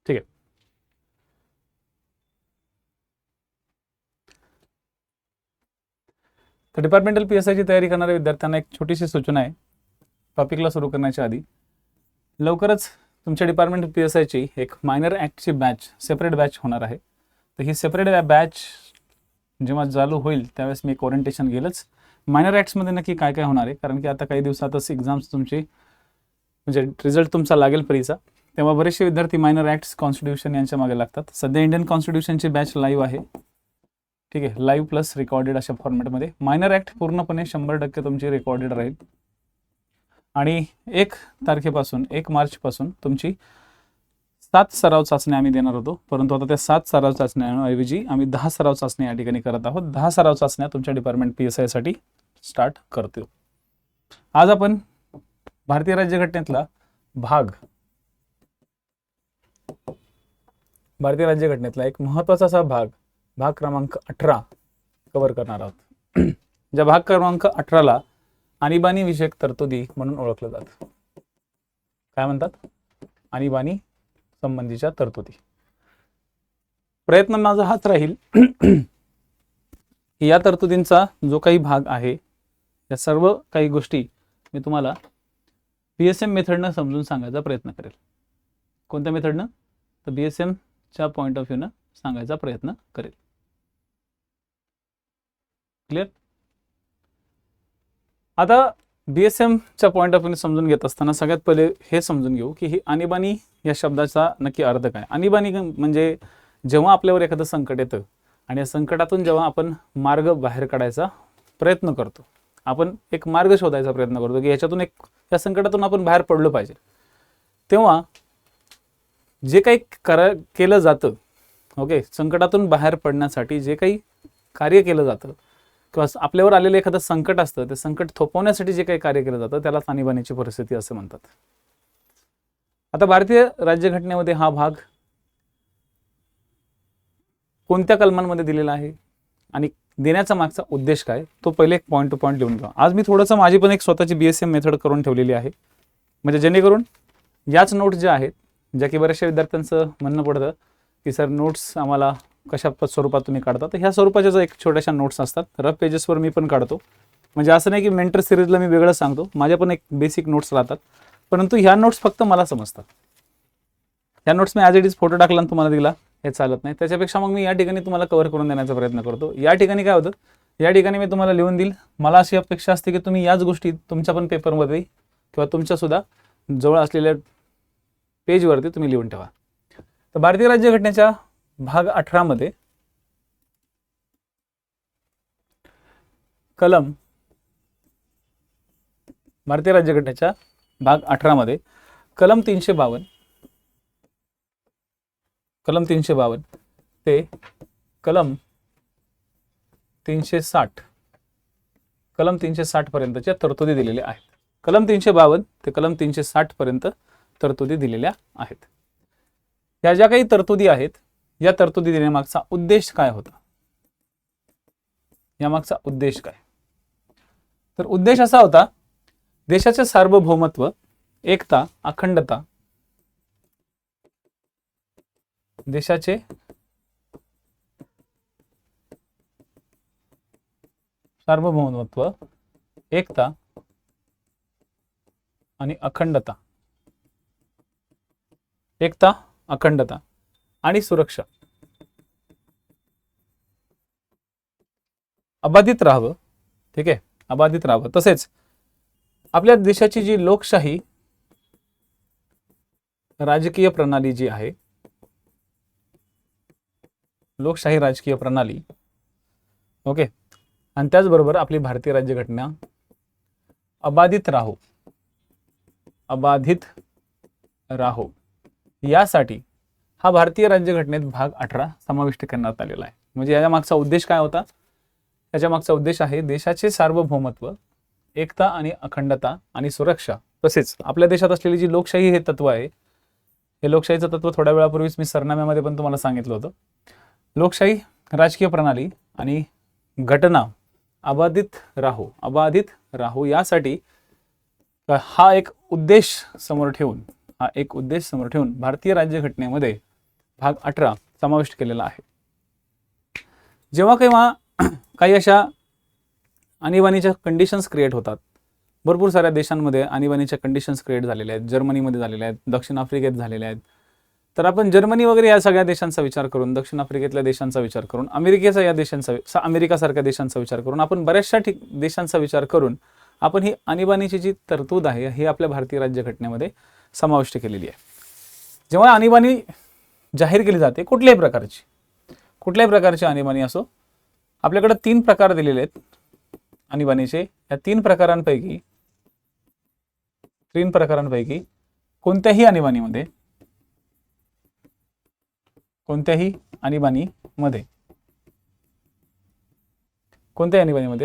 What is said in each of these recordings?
ठीक आहे. तर डिपार्टमेंटल PSIची तयारी करणाऱ्या विद्यार्थ्यांना एक छोटीशी सूचना आहे. टॉपिकला सुरू करण्याच्या आधी लवकरच तुमच्या डिपार्टमेंटल PSIची एक मायनर ॲक्टची बॅच, सेपरेट बॅच होणार आहे. तर ही सेपरेट बॅच जेव्हा चालू होईल त्यावेळेस मी एक ओरिएंटेशन घेईलच. मायनर ॲक्ट्समध्ये नक्की काय काय होणार आहे, कारण की आता काही दिवसातच एक्झाम्स तुमची म्हणजे रिझल्ट तुमचा लागेल प्रीचा, तेव्हा बरेचसे विद्यार्थी मायनर ॲक्ट्स, कॉन्स्टिट्यूशन यांच्या मागे लागतात. सध्या इंडियन कॉन्स्टिट्यूशनची बॅच लाईव्ह आहे. ठीक आहे, लाईव्ह प्लस रेकॉर्डेड अशा फॉर्मॅटमध्ये. मायनर ॲक्ट पूर्णपणे 100% तुमची रेकॉर्डेड राहील आणि 1 तारखेपासून 1 मार्चपासून तुमची 7 सराव चाचण्या आम्ही देणार होतो, परंतु आता त्या 7 सराव चाचण्यांऐवजी आम्ही 10 सराव चाचण्या या ठिकाणी करत आहोत. 10 सराव चाचण्या तुमच्या डिपार्टमेंट PSIसाठी स्टार्ट करतो. आज आपण भारतीय राज्यघटनेतला भारतीय राज्यघटनेतला एक महत्त्वाचा असा भाग क्रमांक 18 कव्हर करणार आहोत. ज्या भाग क्रमांक 18ला आणीबाणी विषयक तरतुदी म्हणून ओळखलं जातं. काय म्हणतात? आणीबाणी संबंधीच्या तरतुदी. प्रयत्न माझा हाच राहील की या तरतुदींचा जो काही भाग आहे या सर्व काही गोष्टी मी तुम्हाला BSM मेथडनं समजून सांगायचा प्रयत्न करेल. कोणत्या मेथडनं? तर BSMच्या पॉईंट ऑफ व्ह्यूनं सांगायचा प्रयत्न करेल. क्लिअर? आता BSMच्या पॉईंट ऑफ व्ह्यूने समजून घेत असताना सगळ्यात पहिले हे समजून घेऊ की ही आणीबाणी या शब्दाचा नक्की अर्थ काय. आणीबाणी म्हणजे जेव्हा आपल्यावर एखादं संकट येतं आणि या संकटातून जेव्हा आपण मार्ग बाहेर काढायचा प्रयत्न करतो, आपण एक मार्ग शोधायचा प्रयत्न करतो की ह्याच्यातून या संकटातून आपण बाहेर पडलो पाहिजे, तेव्हा जे काही केलं जातं, ओके, संकटातून बाहेर पडण्यासाठी जे काही कार्य केलं जातं किंवा आपल्यावर आलेलं एखादं संकट असतं, ते संकट थोपवण्यासाठी जे काही कार्य केलं जातं त्याला आणीबाणीची परिस्थिती असं म्हणतात. आता भारतीय राज्यघटनेमध्ये हा भाग कोणत्या कलमांमध्ये दिलेला आहे आणि देण्याचा मागचा उद्देश काय, तो पहिले एक पॉईंट टू पॉईंट लिहून घ्या. आज मी थोडंसं माझी पण एक स्वतःची BSM मेथड करून ठेवलेली आहे, म्हणजे जेणेकरून याच नोट्स ज्या आहेत, ज्या की बऱ्याचशा विद्यार्थ्यांचं म्हणणं पडतं की सर नोट्स आम्हाला कशा स्वरूपात तुम्ही काढता, तर ह्या स्वरूपाच्या ज्या एक छोट्याशा नोट्स असतात, रफ पेजेसवर मी पण काढतो. म्हणजे असं नाही की मेंटर सिरीजला मी वेगळं सांगतो, माझ्या पण एक बेसिक नोट्स राहतात, परंतु ह्या नोट्स फक्त मला समजतात. ह्या notes me as it is photo टाकला आणि तुम्हाला दिला हे चालत नाही. त्याच्यापेक्षा मग मी या ठिकाणी तुम्हाला कव्हर करून देण्याचा प्रयत्न करतो. या ठिकाणी काय होतं, या ठिकाणी मी तुम्हाला लिहून देईल. मला अशी अपेक्षा असते की तुम्ही याच गोष्टी तुमच्या पण पेपरमध्ये किंवा तुमच्यासुद्धा जवळ असलेल्या पेजवरती तुम्ही लिहून ठेवा. तर भारतीय राज्यघटनेच्या भाग 18 मध्ये भारतीय राज्यघटनेच्या भाग 18 मध्ये कलम 352 ते कलम 360 पर्यंतच्या तरतुदी दिलेल्या आहेत. कलम 352 ते कलम 360 पर्यंत तरतुदी दिलेल्या आहेत. या ज्या काही तरतुदी आहेत, या तरतुदी देण्यामागचा उद्देश काय होता, यामागचा उद्देश काय? तर उद्देश असा होता, देशाचे सार्वभौमत्व, एकता, अखंडता, देशाचे सार्वभौमत्व, एकता आणि अखंडता, आणि सुरक्षा अबाधित राहावं. ठीक आहे, अबाधित राहावं. तसेच आपल्या देशाची जी लोकशाही राजकीय प्रणाली जी आहे, लोकशाही राजकीय प्रणाली, ओके, आणि त्याचबरोबर आपली भारतीय राज्यघटना अबाधित राहो यासाठी हा भारतीय राज्यघटनेत भाग 18 समाविष्ट करण्यात आलेला आहे. म्हणजे याच्या मागचा उद्देश काय होता? याच्या मागचा उद्देश आहे देशाचे सार्वभौमत्व, एकता आणि अखंडता आणि सुरक्षा. तसेच आपल्या देशात असलेली जी लोकशाही हे तत्व आहे, हे लोकशाहीचं तत्व थोड्या वेळापूर्वीच मी सरनाम्यामध्ये पण तुम्हाला सांगितलं होतं. लोकशाही राजकीय प्रणाली आणि घटना अबाधित राहो यासाठी हा एक उद्देश समोर ठेवून भारतीय राज्यघटनेमध्ये भाग 18 समाविष्ट केलेला आहे. जेव्हा केव्हा काही अशा आणीबाणीच्या कंडिशन्स क्रिएट होतात, भरपूर साऱ्या देशांमध्ये आणीबाणीच्या कंडिशन्स क्रिएट झालेल्या आहेत. जर्मनीमध्ये झालेल्या आहेत, दक्षिण आफ्रिकेत झालेल्या आहेत. तर आपण जर्मनी वगैरे या सगळ्या देशांचा विचार करून, दक्षिण आफ्रिकेतल्या देशांचा विचार करून, अमेरिकेचा या देशांचा अमेरिकासारख्या देशांचा विचार करून, आपण बऱ्याचशा देशांचा विचार करून आपण ही आणीबाणीची जी तरतूद आहे ही आपल्या भारतीय राज्यघटनेमध्ये समाविष्ट केलेली आहे. जेव्हा आणीबाणी जाहीर केली जाते कुठल्याही प्रकारची आणीबाणी असो, आपल्याकडे 3 प्रकार दिलेले आहेत आणीबाणीचे. या 3 प्रकारांपैकी कोणत्याही आणीबाणीमध्ये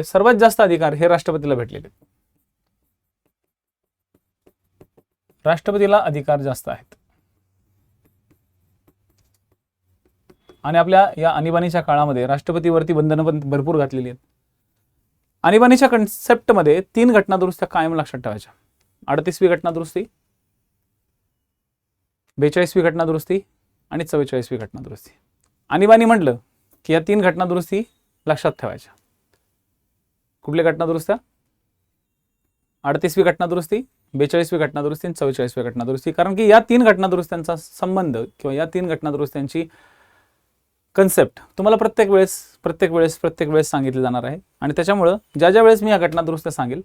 सर्वात जास्त अधिकार हे राष्ट्रपतीला भेटलेले. राष्ट्रपतीला अधिकार जास्त आहेत. आणि आपल्या या आणीबाणीच्या काळामध्ये राष्ट्रपतीवरती बंधनं पण भरपूर घातलेली आहेत. आणीबाणीच्या कन्सेप्टमध्ये 3 घटनादुरुस्त्या कायम लक्षात ठेवायच्या. 38वी घटनादुरुस्ती, 42वी घटनादुरुस्ती आणि 44वी घटनादुरुस्ती. आणीबाणी म्हटलं की या 3 घटनादुरुस्ती लक्षात ठेवायच्या. कुठल्या घटनादुरुस्त्या? 38वी घटनादुरुस्ती, 42वी घटनादुरुस्ती आणि 44वी घटनादुरुस्ती. कारण की या 3 घटनादुरुस्त्यांचा संबंध किंवा या 3 घटनादुरुस्त्यांची कन्सेप्ट तुम्हाला प्रत्येक वेळेस सांगितलं जाणार आहे. आणि त्याच्यामुळं ज्या वेळेस मी या घटनादुरुस्त्या सांगेल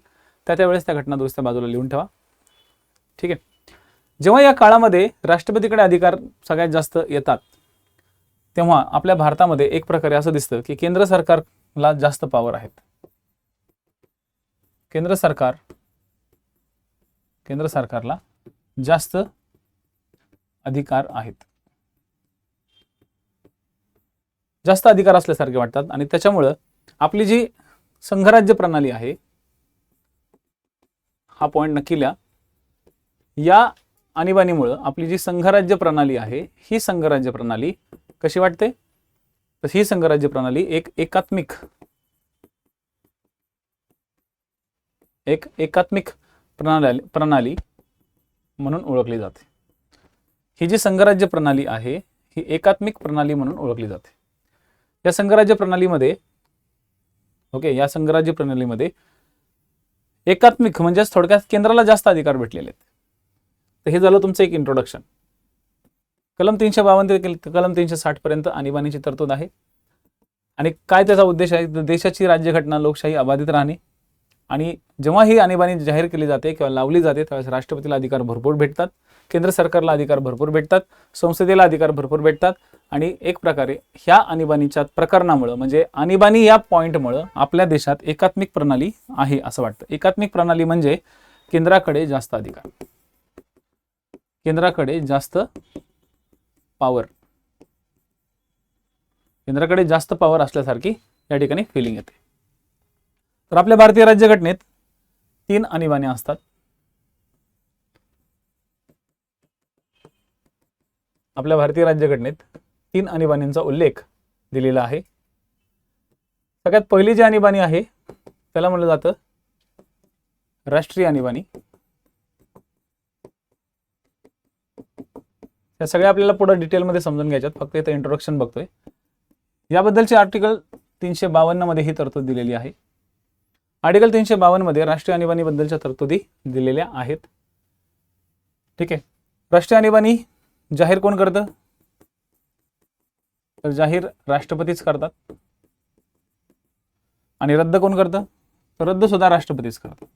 त्या वेळेस त्या घटनादुरुस्त्या बाजूला लिहून ठेवा. ठीक आहे. जेव्हा या काळामध्ये राष्ट्रपतीकडे अधिकार सगळ्यात जास्त येतात तेव्हा आपल्या भारतामध्ये एक प्रकारे असं दिसतं की केंद्र सरकारला जास्त पॉवर आहेत. केंद्र सरकारला जास्त अधिकार आहेत. जास्त अधिकार असल्यासारखे वाटतात. आणि त्याच्यामुळं आपली जी संघराज्य प्रणाली आहे, हा पॉइंट नक्की लिहा, या आणीबाणीमुळं आपली जी संघराज्य प्रणाली आहे ही संघराज्य प्रणाली कशी वाटते? तर ही संघराज्य प्रणाली एक एकात्मिक प्रणाली म्हणून ओळखली जाते. ही जी संघराज्य प्रणाली आहे ही एकात्मिक प्रणाली म्हणून ओळखली जाते. या संघराज्य प्रणालीमध्ये एकात्मिक म्हणजे थोडक्यात केंद्राला जास्त अधिकार भेटलेले आहेत. तर हे झालं तुमचं एक इंट्रोडक्शन. कलम 352 ते कलम 360 पर्यंत आणीबाणीची तरतूद आहे. आणि काय त्याचा उद्देश आहे? देशाची राज्यघटना लोकशाही अबाधित राहणे. आणि जेव्हा ही आणीबाणी जाहीर केली जाते किंवा लावली जाते त्यावेळेस राष्ट्रपतीला अधिकार भरपूर भेटतात, केंद्र सरकारला अधिकार भरपूर भेटतात, संसदेला अधिकार भरपूर भेटतात. आणि एक प्रकारे ह्या आणीबाणीच्या प्रकरणामुळे म्हणजे आणीबाणी या पॉइंटमुळे आपल्या देशात एकात्मिक प्रणाली आहे असं वाटतं. एकात्मिक प्रणाली म्हणजे केंद्राकडे जास्त अधिकार, केंद्राकडे जास्त पॉवर असल्यासारखी या ठिकाणी फिलिंग येते. तर आपल्या भारतीय राज्यघटनेत 3 आणीबाण्या असतात. आपल्या भारतीय राज्यघटनेत 3 आणीबाणींचा उल्लेख दिलेला आहे. सगळ्यात पहिली जी आणीबाणी आहे त्याला म्हणलं जातं राष्ट्रीय आणीबाणी. या सगळ्या आपल्याला पुढे डिटेलमध्ये समजून घ्यायच्यात, फक्त इथं इंट्रोडक्शन बघतोय. याबद्दलची आर्टिकल 352 मध्ये ही तरतूद दिलेली आहे. आर्टिकल 352 मध्ये राष्ट्रीय आणीबाणीबद्दलच्या तरतुदी दिलेल्या आहेत. ठीक आहे. राष्ट्रीय आणीबाणी जाहीर कोण करतं? तर जाहीर राष्ट्रपतीच करतात. आणि रद्द कोण करतं? तर रद्द सुद्धा राष्ट्रपतीच करतात.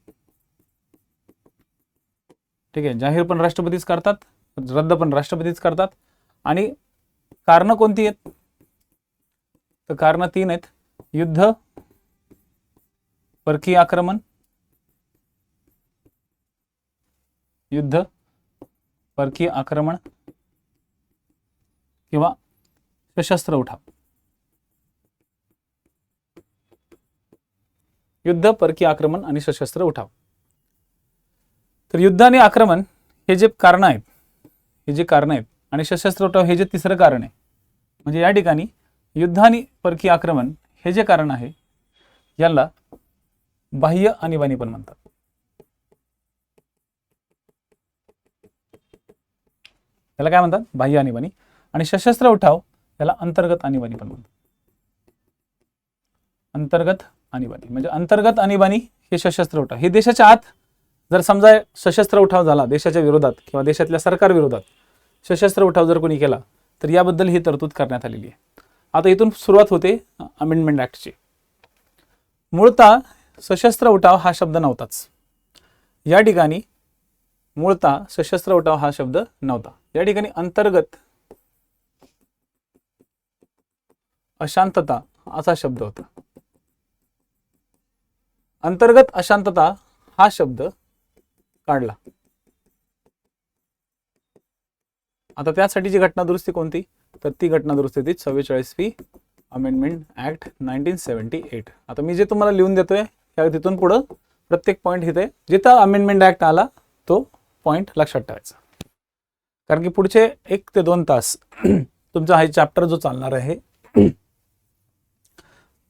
ठीक आहे. जाहीर पण राष्ट्रपतीच करतात, रद्द पण राष्ट्रपतीच करतात. आणि कारणं कोणती आहेत? तर कारणं 3 आहेत. युद्ध, परकीय आक्रमण, किंवा सशस्त्र उठाव. युद्ध, परकीय आक्रमण आणि सशस्त्र उठाव. तर युद्ध आणि आक्रमण हे जे कारण आहेत आणि सशस्त्र उठाव हे जे तिसरं कारण आहे. म्हणजे या ठिकाणी युद्ध आणि परकीय आक्रमण हे जे कारण आहे याला बाह्य आणीबाणी पण म्हणतात. याला काय म्हणतात? बाह्य आणीबाणी. आणि सशस्त्र उठाव याला अंतर्गत आणीबाणी पण म्हणतात. अंतर्गत आणीबाणी म्हणजे अंतर्गत आणीबाणी हे सशस्त्र उठाव. हे देशाच्या आत जर समजा सशस्त्र उठाव झाला देशाच्या विरोधात किंवा देशातल्या सरकार विरोधात सशस्त्र उठाव जर कोणी केला तर याबद्दल ही तरतूद करण्यात आलेली आहे. आता इथून सुरुवात होते अमेंडमेंट ऍक्टची. मूळतः सशस्त्र उठाव हा शब्द नव्हताच. या ठिकाणी मूळतः सशस्त्र उठाव हा शब्द नव्हता. या ठिकाणी अंतर्गत अशांतता असा शब्द होता. अंतर्गत अशांतता हा शब्द काढला. आता त्यासाठीची घटना दुरुस्ती कोणती, तर ती घटना दुरुस्ती ती 44वी अमेंडमेंट ऍक्ट 1978. आता मी जे तुम्हाला लिहून देतोय त्या तिथून पुढे प्रत्येक पॉईंट इथे जिथं अमेंडमेंट ऍक्ट आला तो पॉईंट लक्षात ठेवायचा, कारण की पुढचे 1 ते 2 तास तुमचा हा चॅप्टर जो चालणार आहे.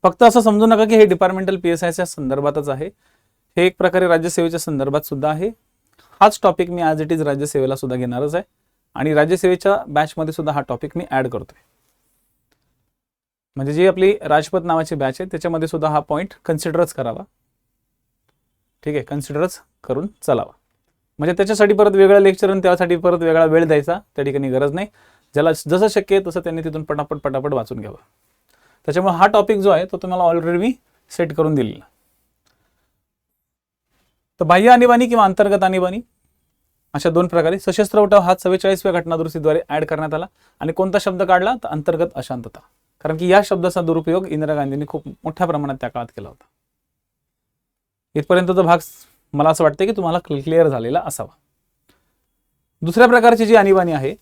फक्त असं समजू नका की हे डिपार्टमेंटल PSIच्या संदर्भातच आहे. हे एक प्रकारे राज्यसेवेच्या संदर्भात सुद्धा आहे. हाच टॉपिक मी ॲज इट इज राज्यसेवेला सुद्धा घेणारच आहे आणि राज्यसेवेच्या बॅचमध्ये सुद्धा हा टॉपिक मी ऍड करतोय. म्हणजे जी आपली राजपथ नावाची बॅच आहे त्याच्यामध्ये सुद्धा हा पॉईंट कन्सिडरच करावा. ठीक आहे, कन्सिडरच करून चालावा. म्हणजे त्याच्यासाठी परत वेगळं लेक्चर आणि त्यासाठी परत वेगळा वेळ द्यायचा त्या ठिकाणी गरज नाही. ज्याला जसं शक्य आहे तसं त्यांनी तिथून पटापट वाचून घ्यावं. त्याच्यामुळे हा टॉपिक जो आहे तो तुम्हाला ऑलरेडी मी सेट करून दिलेला. तर बाह्य आणीबाणी किंवा अंतर्गत आणीबाणी अशा 2 प्रकारे. सशस्त्र उठाव हा 44व्या घटना दुरुस्तीद्वारे ऍड करण्यात आला. आणि कोणता शब्द काढला तर अंतर्गत अशांतता, कारण की या शब्दाचा दुरुपयोग इंदिरा गांधींनी खूप मोठ्या प्रमाणात त्या काळात केला होता. इथपर्यंतचा भाग मला असं वाटतं की तुम्हाला क्लिअर झालेला असावा. दुसऱ्या प्रकारची जी आणीबाणी आहे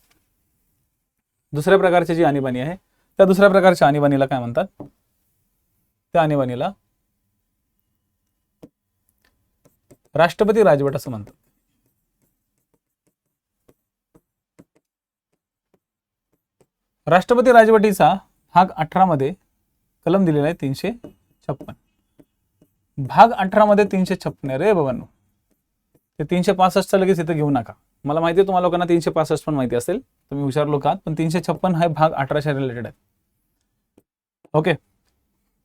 त्या दुसऱ्या प्रकारच्या आणीबाणीला काय म्हणतात, त्या आणीबाणीला राष्ट्रपती राजवट असं म्हणतात. राष्ट्रपती राजवटीचा भाग 18 मध्ये कलम दिलेला आहे 356. भाग 18 मध्ये 356 रे बाबांनो. ते 365 लगेच इथं घेऊ नका. मला माहिती आहे तुम्हाला लोकांना 365 पण माहिती असेल, तुम्ही हुशार लोक आहात, पण 356 हा भाग 18च्या रिलेटेड आहे. ओके,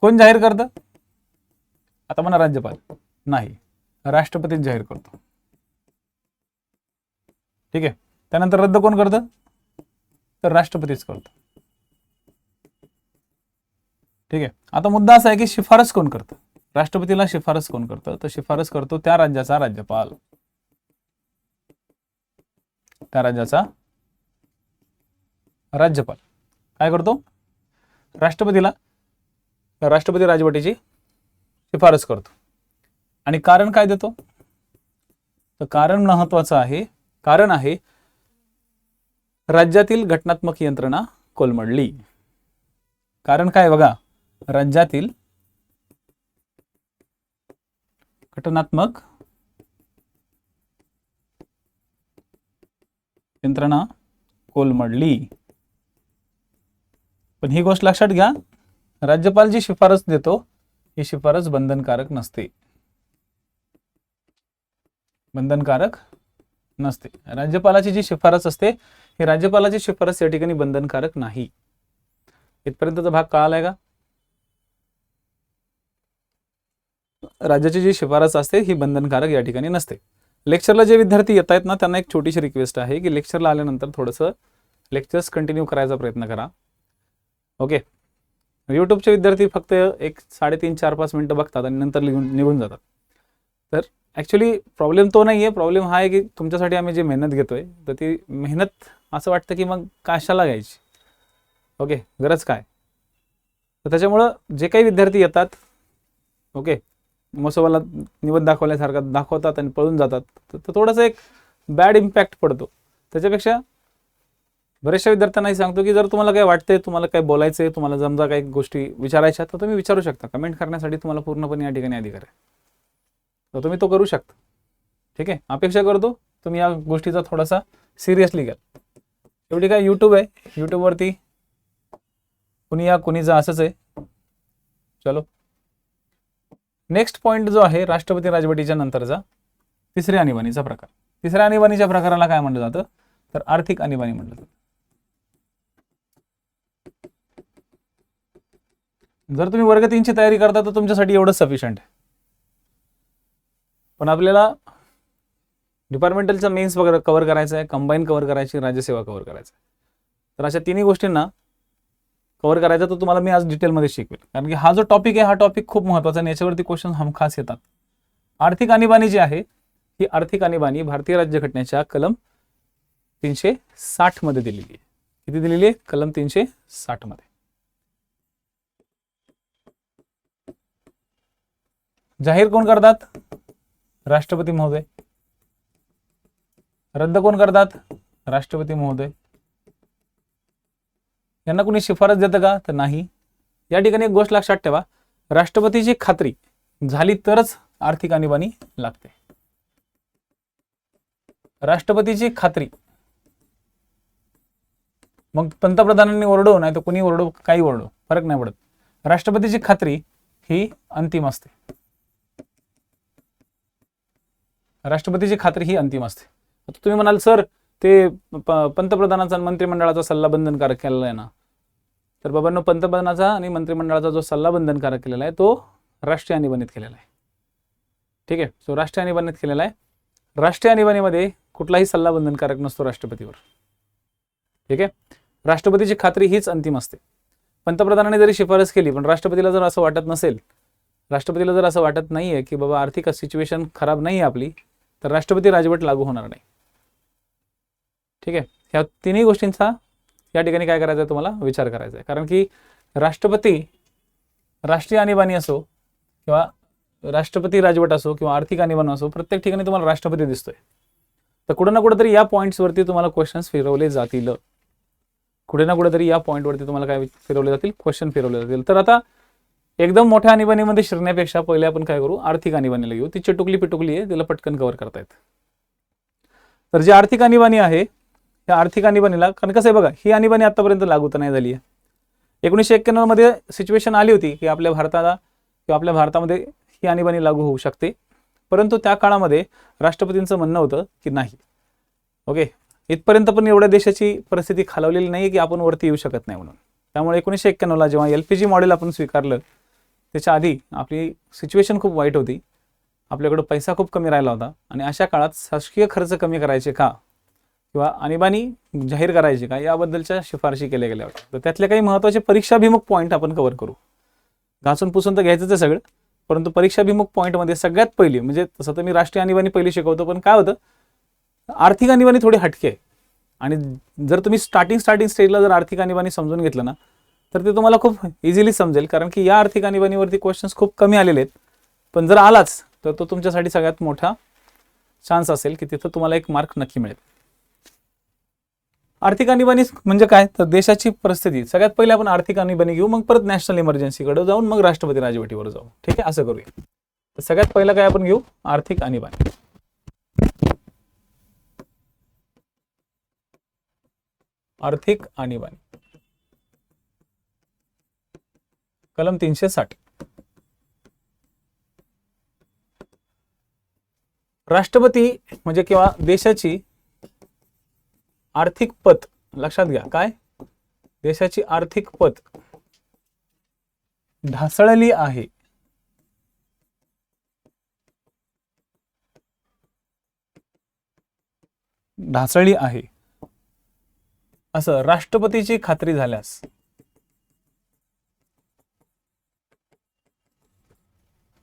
कोण जाहीर करतं आता म्हणा, राज्यपाल नाही, राष्ट्रपतीच जाहीर करतो. ठीक आहे, त्यानंतर रद्द कोण करतं तर राष्ट्रपतीच करतो. ठीक आहे, आता मुद्दा असा आहे की शिफारस कोण करतं, राष्ट्रपतीला शिफारस कोण करतं, तर शिफारस करतो त्या राज्याचा राज्यपाल. त्या राज्याचा राज्यपाल काय करतो, राष्ट्रपतीला राष्ट्रपती राजवटीची शिफारस करतो. आणि कारण काय देतो, तर कारण महत्वाचं आहे. कारण आहे राज्यातील घटनात्मक यंत्रणा कोलमडली. कारण काय बघा, राज्यातील घटनात्मक यंत्रणा कोलमडली. पण ही गोष्ट लक्षात घ्या, राज्यपाल जी शिफारस देतो ही शिफारस बंधनकारक नसते. बंधनकारक नसते. राज्यपालाची जी शिफारस असते ही राज्यपालाची शिफारस या ठिकाणी बंधनकारक नाही. इथपर्यंतचा भाग कळालाय का? राज्याची जी शिफारस असते ही बंधनकारक या ठिकाणी नसते. लेक्चरला जे विद्यार्थी येत आहेत ना त्यांना एक छोटीशी रिक्वेस्ट आहे की लेक्चरला आल्यानंतर थोडंसं लेक्चर्स कंटिन्यू करायचा प्रयत्न करा. ओके, यूट्यूबचे विद्यार्थी फक्त 3.5-4-5 मिनिटं बघतात आणि नंतर निघून जातात. तर ॲक्च्युली प्रॉब्लेम तो नाही आहे. प्रॉब्लेम हा आहे की तुमच्यासाठी आम्ही जी मेहनत घेतोय तर ती मेहनत असं वाटतं की मग कशाला घ्यायची. ओके, गरज काय. तर त्याच्यामुळं जे काही विद्यार्थी येतात, ओके, मसोबाला निवड दाखवल्यासारखा दाखवतात आणि पळून जातात, तर थोडंसं एक बॅड इम्पॅक्ट पडतो. त्याच्यापेक्षा बऱ्याचशा विद्यार्थ्यांनाही सांगतो की जर तुम्हाला काय वाटतंय, तुम्हाला काय बोलायचंय, तुम्हाला समजा काही गोष्टी विचारायच्या तर तुम्ही विचारू शकता. कमेंट करण्यासाठी तुम्हाला पूर्णपणे या ठिकाणी अधिकार आहे, तर तुम्ही तो करू शकता. ठीक आहे, अपेक्षा करतो तुम्ही या गोष्टीचा थोडासा सिरियसली घ्याल. एवढी काय यूट्यूब आहे, यूट्यूबवरती कुणी या कुणी जा असंच आहे. चलो, नेक्स्ट पॉइंट जो आहे राष्ट्रपती राजवटीच्या नंतरचा तिसऱ्या आणीबाणीचा प्रकार. तिसऱ्या आणीबाणीच्या प्रकाराला काय म्हटलं जातं तर आर्थिक आणीबाणी म्हटलं जातं. जर तुम्ही वर्ग 3ची तयारी करता तर तुमच्यासाठी एवढंच सफिशियंट आहे. पण आपल्याला डिपार्टमेंटलचा मेन्स वगैरे कव्हर करायचा आहे, कंबाईन कव्हर करायची, राज्यसेवा कव्हर करायचं आहे. तर अशा तिन्ही गोष्टींना कव्हर करायचा तर तुम्हाला मी आज डिटेलमध्ये शिकवेल. कारण की हा जो टॉपिक आहे हा टॉपिक खूप महत्त्वाचा आहे आणि याच्यावरती क्वेश्चन हमखास येतात. आर्थिक आणीबाणी जी आहे ही आर्थिक आणीबाणी भारतीय राज्यघटनेच्या कलम 360 मध्ये दिलेली आहे. किती दिलेली आहे? कलम 360 मध्ये. जाहीर कोण करतात? राष्ट्रपती महोदय. रद्द कोण करतात? राष्ट्रपती महोदय. यांना कोणी शिफारस देतं का? तर नाही. या ठिकाणी एक गोष्ट लक्षात ठेवा, राष्ट्रपतीची खात्री झाली तरच आर्थिक आणीबाणी लागते. राष्ट्रपतीची खात्री. मग पंतप्रधानांनी ओरडो नाही तर कोणी ओरडो, काही ओरडो, फरक नाही पडत. राष्ट्रपतीची खात्री ही अंतिम असते. राष्ट्रपतीची खात्री ही अंतिम असते. तुम्ही म्हणाल सर ते पंतप्रधानाचा आणि मंत्रिमंडळाचा सल्ला बंधनकारक केलेला आहे ना. तर बाबांनो, पंतप्रधानाचा आणि मंत्रिमंडळाचा जो सल्ला बंधनकारक केलेला आहे तो राष्ट्रीय आणीबाणीत केलेला आहे. ठीक आहे, तो राष्ट्रीय आणीबाणीत केलेला आहे. राष्ट्रीय आणीबाणीमध्ये कुठलाही सल्ला बंधनकारक नसतो राष्ट्रपतीवर. ठीक आहे, राष्ट्रपतीची खात्री हीच अंतिम असते. पंतप्रधानाने जरी शिफारस केली पण राष्ट्रपतीला जर असं वाटत नसेल, राष्ट्रपतीला जर असं वाटत नाहीये की बाबा आर्थिक सिच्युएशन खराब नाही आपली, तर राष्ट्रपती राजवट लागू होणार नाही. ठीक आहे, ह्या तिन्ही गोष्टींचा या ठिकाणी काय करायचं आहे तुम्हाला विचार करायचा आहे. कारण की राष्ट्रपती राष्ट्रीय आणीबाणी असो किंवा राष्ट्रपती राजवट असो किंवा आर्थिक आणीबाणी असो, प्रत्येक ठिकाणी तुम्हाला राष्ट्रपती दिसतोय. तर कुठे ना कुठेतरी या पॉईंट्सवरती तुम्हाला क्वेश्चन्स फिरवले जातील. कुठे ना कुठेतरी या पॉईंटवरती तुम्हाला काय फिरवले जातील? क्वेश्चन फिरवले जातील. तर आता एकदम मोठ्या आणीबाणीमध्ये शिरण्यापेक्षा पहिले आपण काय करू? आर्थिक आणीबाणीला घेऊ. ती चिटुकली पिटुकली आहे, तिला पटकन कव्हर करता येतं. तर जी आर्थिक आणीबाणी आहे त्या आर्थिक आणीबाणीला, कारण कसं आहे बघा, ही आणीबाणी आतापर्यंत लागू तर नाही झाली आहे. 1991 मध्ये सिच्युएशन आली होती की आपल्या भारताला किंवा आपल्या भारतामध्ये ही आणीबाणी लागू होऊ शकते, परंतु त्या काळामध्ये राष्ट्रपतींचं म्हणणं होतं की नाही. ओके, इथपर्यंत पण एवढ्या देशाची परिस्थिती खालावलेली नाही की आपण वरती येऊ शकत नाही म्हणून. त्यामुळे 1991ला जेव्हा LPG मॉडेल आपण स्वीकारलं त्याच्या आधी आपली सिच्युएशन खूप वाईट होती. आपल्याकडे पैसा खूप कमी राहिला होता आणि अशा काळात शासकीय खर्च कमी करायचे का किंवा आणीबाणी जाहीर करायची का याबद्दलच्या शिफारशी केल्या गेल्या होत्या. तर त्यातले काही महत्त्वाचे परीक्षाभिमुख पॉईंट आपण कव्हर करू. घासून पुसून तर घ्यायचंच आहे सगळं, परंतु परीक्षाभिमुख पॉईंटमध्ये सगळ्यात पहिली, म्हणजे तसं तर मी राष्ट्रीय आणीबाणी पहिली शिकवतो, पण काय होतं आर्थिक आणीबाणी थोडी हटके आहे. आणि जर तुम्ही स्टार्टिंग स्टेजला जर आर्थिक आणीबाणी समजून घेतलं ना तर ते तुम्हाला खूप इझिली समजेल. कारण की या आर्थिक आणीबाणीवरती क्वेश्चन्स खूप कमी आलेले आहेत, पण जर आलाच तर तो तुमच्यासाठी सगळ्यात मोठा चान्स असेल की तिथं तुम्हाला एक मार्क नक्की मिळेल. आर्थिक आणीबाणी म्हणजे काय? तर देशाची परिस्थिती. सगळ्यात पहिले आपण आर्थिक आणीबाणी घेऊ, मग परत नॅशनल इमर्जन्सीकडे जाऊन मग राष्ट्रपती राजवटीवर जाऊ. ठीक आहे, असं करूया. तर सगळ्यात पहिलं काय आपण घेऊ? आर्थिक आणीबाणी. आर्थिक आणीबाणी कलम 360. राष्ट्रपती म्हणजे किंवा देशाची आर्थिक पत, लक्षात घ्या काय? देशाची आर्थिक पत ढासळली आहे. ढासळली आहे असं राष्ट्रपतीची खात्री झाल्यास,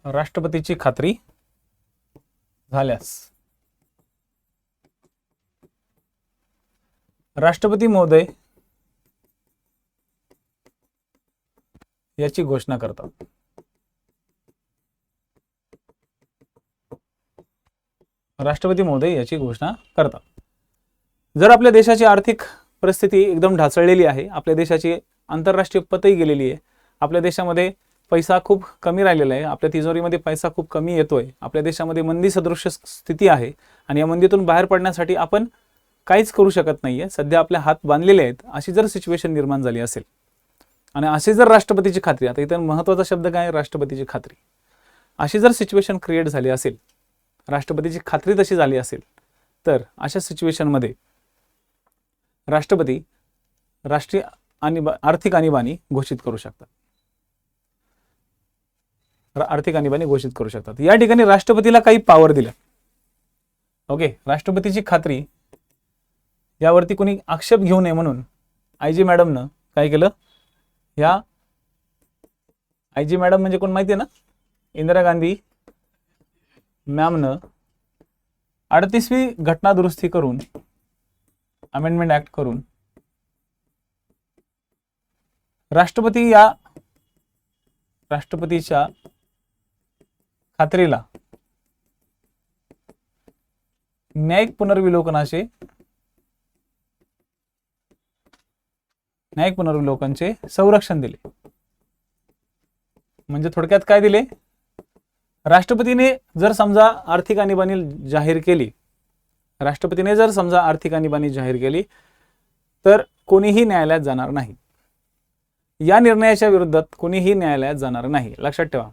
राष्ट्रपतीची खात्री झाल्यास राष्ट्रपती महोदय याची घोषणा करतात. राष्ट्रपती महोदय याची घोषणा करतात. जर आपल्या देशाची आर्थिक परिस्थिती एकदम ढासळलेली आहे, आपल्या देशाची आंतरराष्ट्रीय पतही गेलेली आहे, आपल्या देशामध्ये पैसा खूप कमी राहिलेला आहे, आपल्या तिजोरीमध्ये पैसा खूप कमी येतोय, आपल्या देशामध्ये मंदी सदृश्य स्थिती आहे आणि या मंदीतून बाहेर पडण्यासाठी आपण काहीच करू शकत नाहीये, सध्या आपले हात बांधलेले आहेत, अशी जर सिच्युएशन निर्माण झाली असेल आणि अशी जर राष्ट्रपतीची खात्री, आता इथे महत्त्वाचा शब्द काय? राष्ट्रपतीची खात्री. अशी जर सिच्युएशन क्रिएट झाली असेल, राष्ट्रपतीची खात्री तशी झाली असेल, तर अशा सिच्युएशनमध्ये राष्ट्रपती राष्ट्रीय आर्थिक आणीबाणी घोषित करू शकतात. आर्थिक आणीबाणी घोषित करू शकतात. या ठिकाणी राष्ट्रपतीला काही पॉवर दिल्या. ओके, राष्ट्रपतीची खात्री यावरती कोणी आक्षेप घेऊ नये म्हणून आयजी मॅडमनं काय केलं, या आयजी मॅडम म्हणजे कोण माहिती आहे ना, इंदिरा गांधी मॅमनं 38वी घटना दुरुस्ती करून, अमेंडमेंट ऍक्ट करून राष्ट्रपतीच्या खात्रीला न्यायिक पुनर्विलोकनचे संरक्षण दिले. म्हणजे थोडक्यात काय दिले, राष्ट्रपतीने जर समजा आर्थिक आणीबाणी जाहीर केली, तर कोणीही न्यायालयात जाणार नाही. या निर्णयाच्या विरोधात कोणीही न्यायालयात जाणार नाही. लक्षात ठेवा,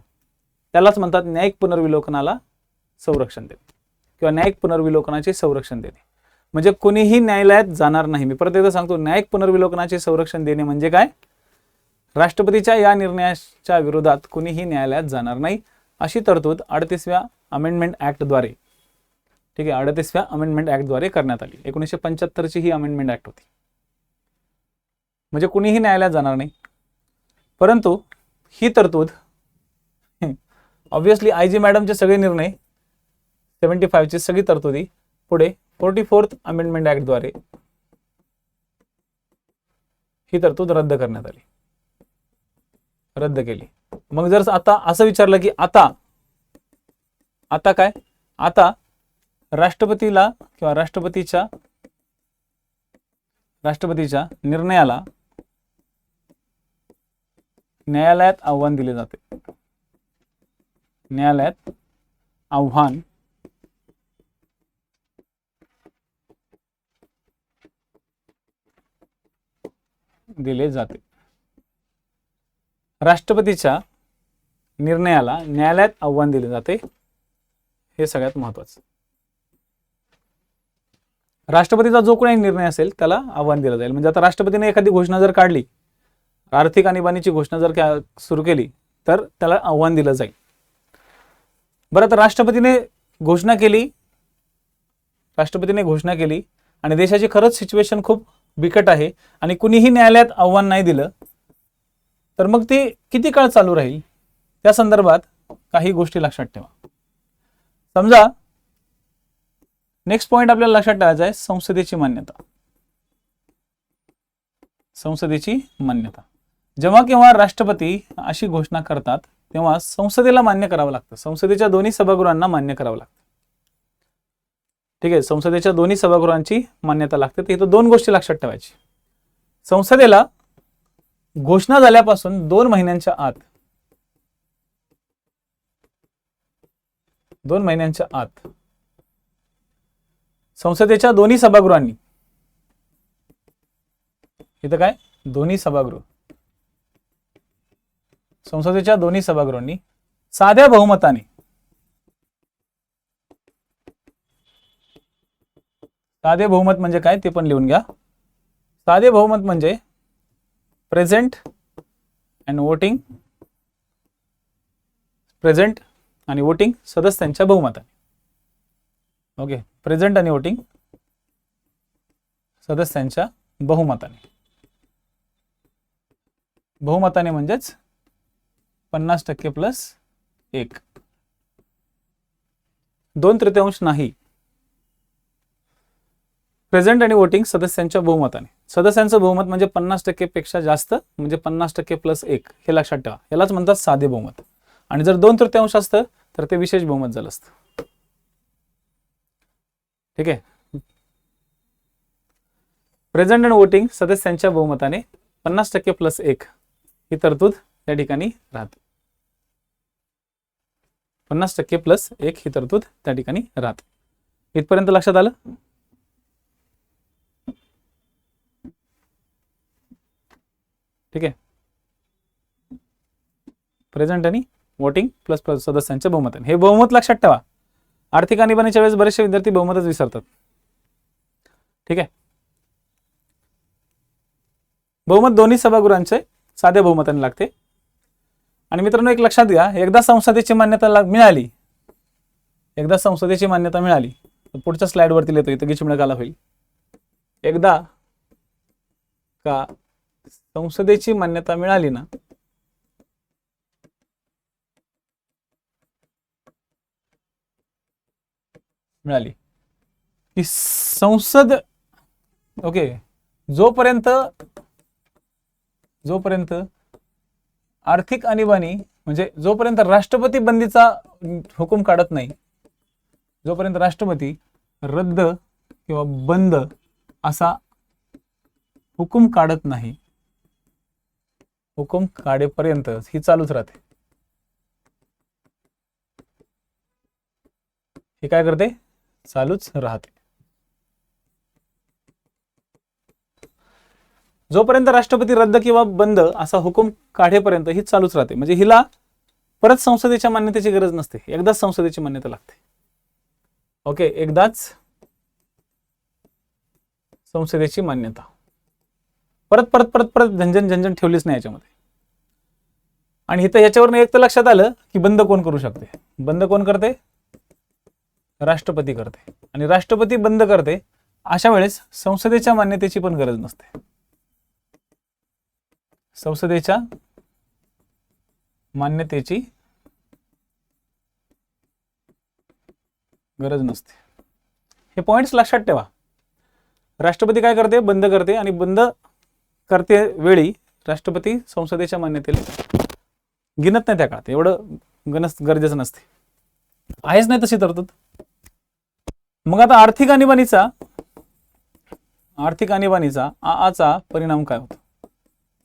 त्यालाच म्हणतात न्यायिक पुनर्विलोकनाला संरक्षण देणे किंवा न्यायिक पुनर्विलोकनाचे संरक्षण देणे. म्हणजे कोणीही न्यायालयात जाणार नाही. मी परत एकदा सांगतो, न्यायिक पुनर्विलोकनाचे संरक्षण देणे म्हणजे काय, राष्ट्रपतीच्या या निर्णयाच्या विरोधात कोणीही न्यायालयात जाणार नाही, अशी तरतूद 38व्या अमेंडमेंट ऍक्टद्वारे, ठीक आहे, 38व्या अमेंडमेंट ऍक्टद्वारे करण्यात आली. 1975ची ही अमेंडमेंट ऍक्ट होती. म्हणजे कोणीही न्यायालयात जाणार नाही. परंतु ही तरतूद ऑब्विसली आयजी मॅडमचे सगळे निर्णय 75ची सगळी तरतुदी पुढे 44th अमेंडमेंट ऍक्टद्वारे ही तरतूद रद्द करण्यात आली, रद्द केली. मग जर आता असं विचारलं की आता काय, आता राष्ट्रपतीला किंवा राष्ट्रपतीच्या निर्णयाला न्यायालयात आव्हान दिले जाते. न्यायालयात आव्हान दिले जाते. राष्ट्रपतीच्या निर्णयाला न्यायालयात आव्हान दिले जाते, हे सगळ्यात महत्त्वाचं. राष्ट्रपतीचा जो कोणी निर्णय असेल त्याला आव्हान दिलं जाईल. म्हणजे आता राष्ट्रपतीने एखादी घोषणा जर काढली, आर्थिक आणीबाणीची घोषणा जर सुरू केली, तर त्याला आव्हान दिलं जाईल. बरं, तर राष्ट्रपतीने घोषणा केली आणि देशाची खरंच सिच्युएशन खूप बिकट आहे आणि कुणीही न्यायालयात आव्हान नाही दिलं, तर मग ती किती काळ चालू राहील, त्या संदर्भात काही गोष्टी लक्षात ठेवा. समजा नेक्स्ट पॉइंट आपल्याला लक्षात ठेवायचा आहे, संसदेची मान्यता. संसदेची मान्यता. जेव्हा केव्हा राष्ट्रपती अशी घोषणा करतात तेव्हा संसदेला मान्य करावं लागतं. संसदेच्या दोन्ही सभागृहांना मान्य करावं लागतं. ठीक आहे, संसदेच्या दोन्ही सभागृहांची मान्यता लागते. तर इथं दोन गोष्टी लक्षात ठेवायची. संसदेला घोषणा झाल्यापासून 2 महिन्यांच्या आत संसदेच्या दोन्ही सभागृहांनी, इथं काय, दोन्ही सभागृह, संसदेच्या दोन्ही सभागृहांनी साध्या बहुमताने, साधे बहुमत म्हणजे काय ते पण लिहून घ्या. साधे बहुमत म्हणजे प्रेझेंट आणि वोटिंग सदस्यांच्या बहुमताने. ओके, प्रेझेंट आणि वोटिंग सदस्यांच्या बहुमताने म्हणजेच 50% प्लस 1, 2/3 नाही. प्रेझेंट आणि वोटिंग सदस्यांच्या बहुमताने. सदस्यांचं बहुमत म्हणजे 50% पेक्षा जास्त, म्हणजे 50% प्लस 1, हे लक्षात ठेवा. यालाच म्हणतात साधे बहुमत. आणि जर 2/3 असतं तर ते विशेष बहुमत झालं असतं. ठीक आहे, प्रेझेंट आणि वोटिंग सदस्यांच्या बहुमताने 50% प्लस 1 ही तरतूद या ठिकाणी राहते. 50% प्लस 1 ही तरतूद त्या ठिकाणी राहते. इथपर्यंत लक्षात आलं? ठीक आहे, प्रेझेंट आणि वोटिंग प्लस सदस्यांच्या बहुमताने. हे बहुमत लक्षात ठेवा. आर्थिक आणीबाणीच्या वेळेस बरेचसे विद्यार्थी बहुमतच विसरतात. ठीक आहे, बहुमत दोन्ही सभागृहांचे साध्या बहुमताने लागते. आणि मित्रांनो एक लक्षात घ्या, एकदा संसदेची मान्यता मिळाली, एकदा संसदेची मान्यता मिळाली, पुढच्या स्लाइडवरती लिहितो, इथं गिचमिळ काला होईल. एकदा का संसदेची मान्यता मिळाली ना, मिळाली की संसद, ओके, जोपर्यंत आर्थिक आणीबाणी म्हणजे जोपर्यंत राष्ट्रपती बंदीचा हुकूम काढत नाही, जोपर्यंत राष्ट्रपती रद्द किंवा बंद असा हुकूम काढत नाही, हुकूम काढेपर्यंत ही चालूच राहते. हे काय करते? चालूच राहते. जोपर्यंत राष्ट्रपती रद्द किंवा बंद असा हुकूम काढेपर्यंत ही चालूच राहते. म्हणजे हिला परत संसदेच्या मान्यतेची गरज नसते, एकदाच संसदेची मान्यता लागते. ओके, एकदाच संसदेची मान्यता, परत परत परत परत झंझण ठेवलीच नाही याच्यामध्ये. आणि इथं याच्यावरून एक तर लक्षात आलं की बंद कोण करू शकते? बंद कोण करते? राष्ट्रपती करते. आणि राष्ट्रपती बंद करते, अशा वेळेस संसदेच्या मान्यतेची पण गरज नसते. संसदेच्या मान्यतेची गरज नसते. हे पॉइंट्स लक्षात ठेवा. राष्ट्रपती काय करते? बंद करते. आणि बंद करते वेळी राष्ट्रपती संसदेच्या मान्यतेला गिनत नाही त्या काळात, एवढं गरजेचं नसते, आहेच नाही तशी तरतूद. मग आता आर्थिक आणीबाणीचा आचा परिणाम काय होतो?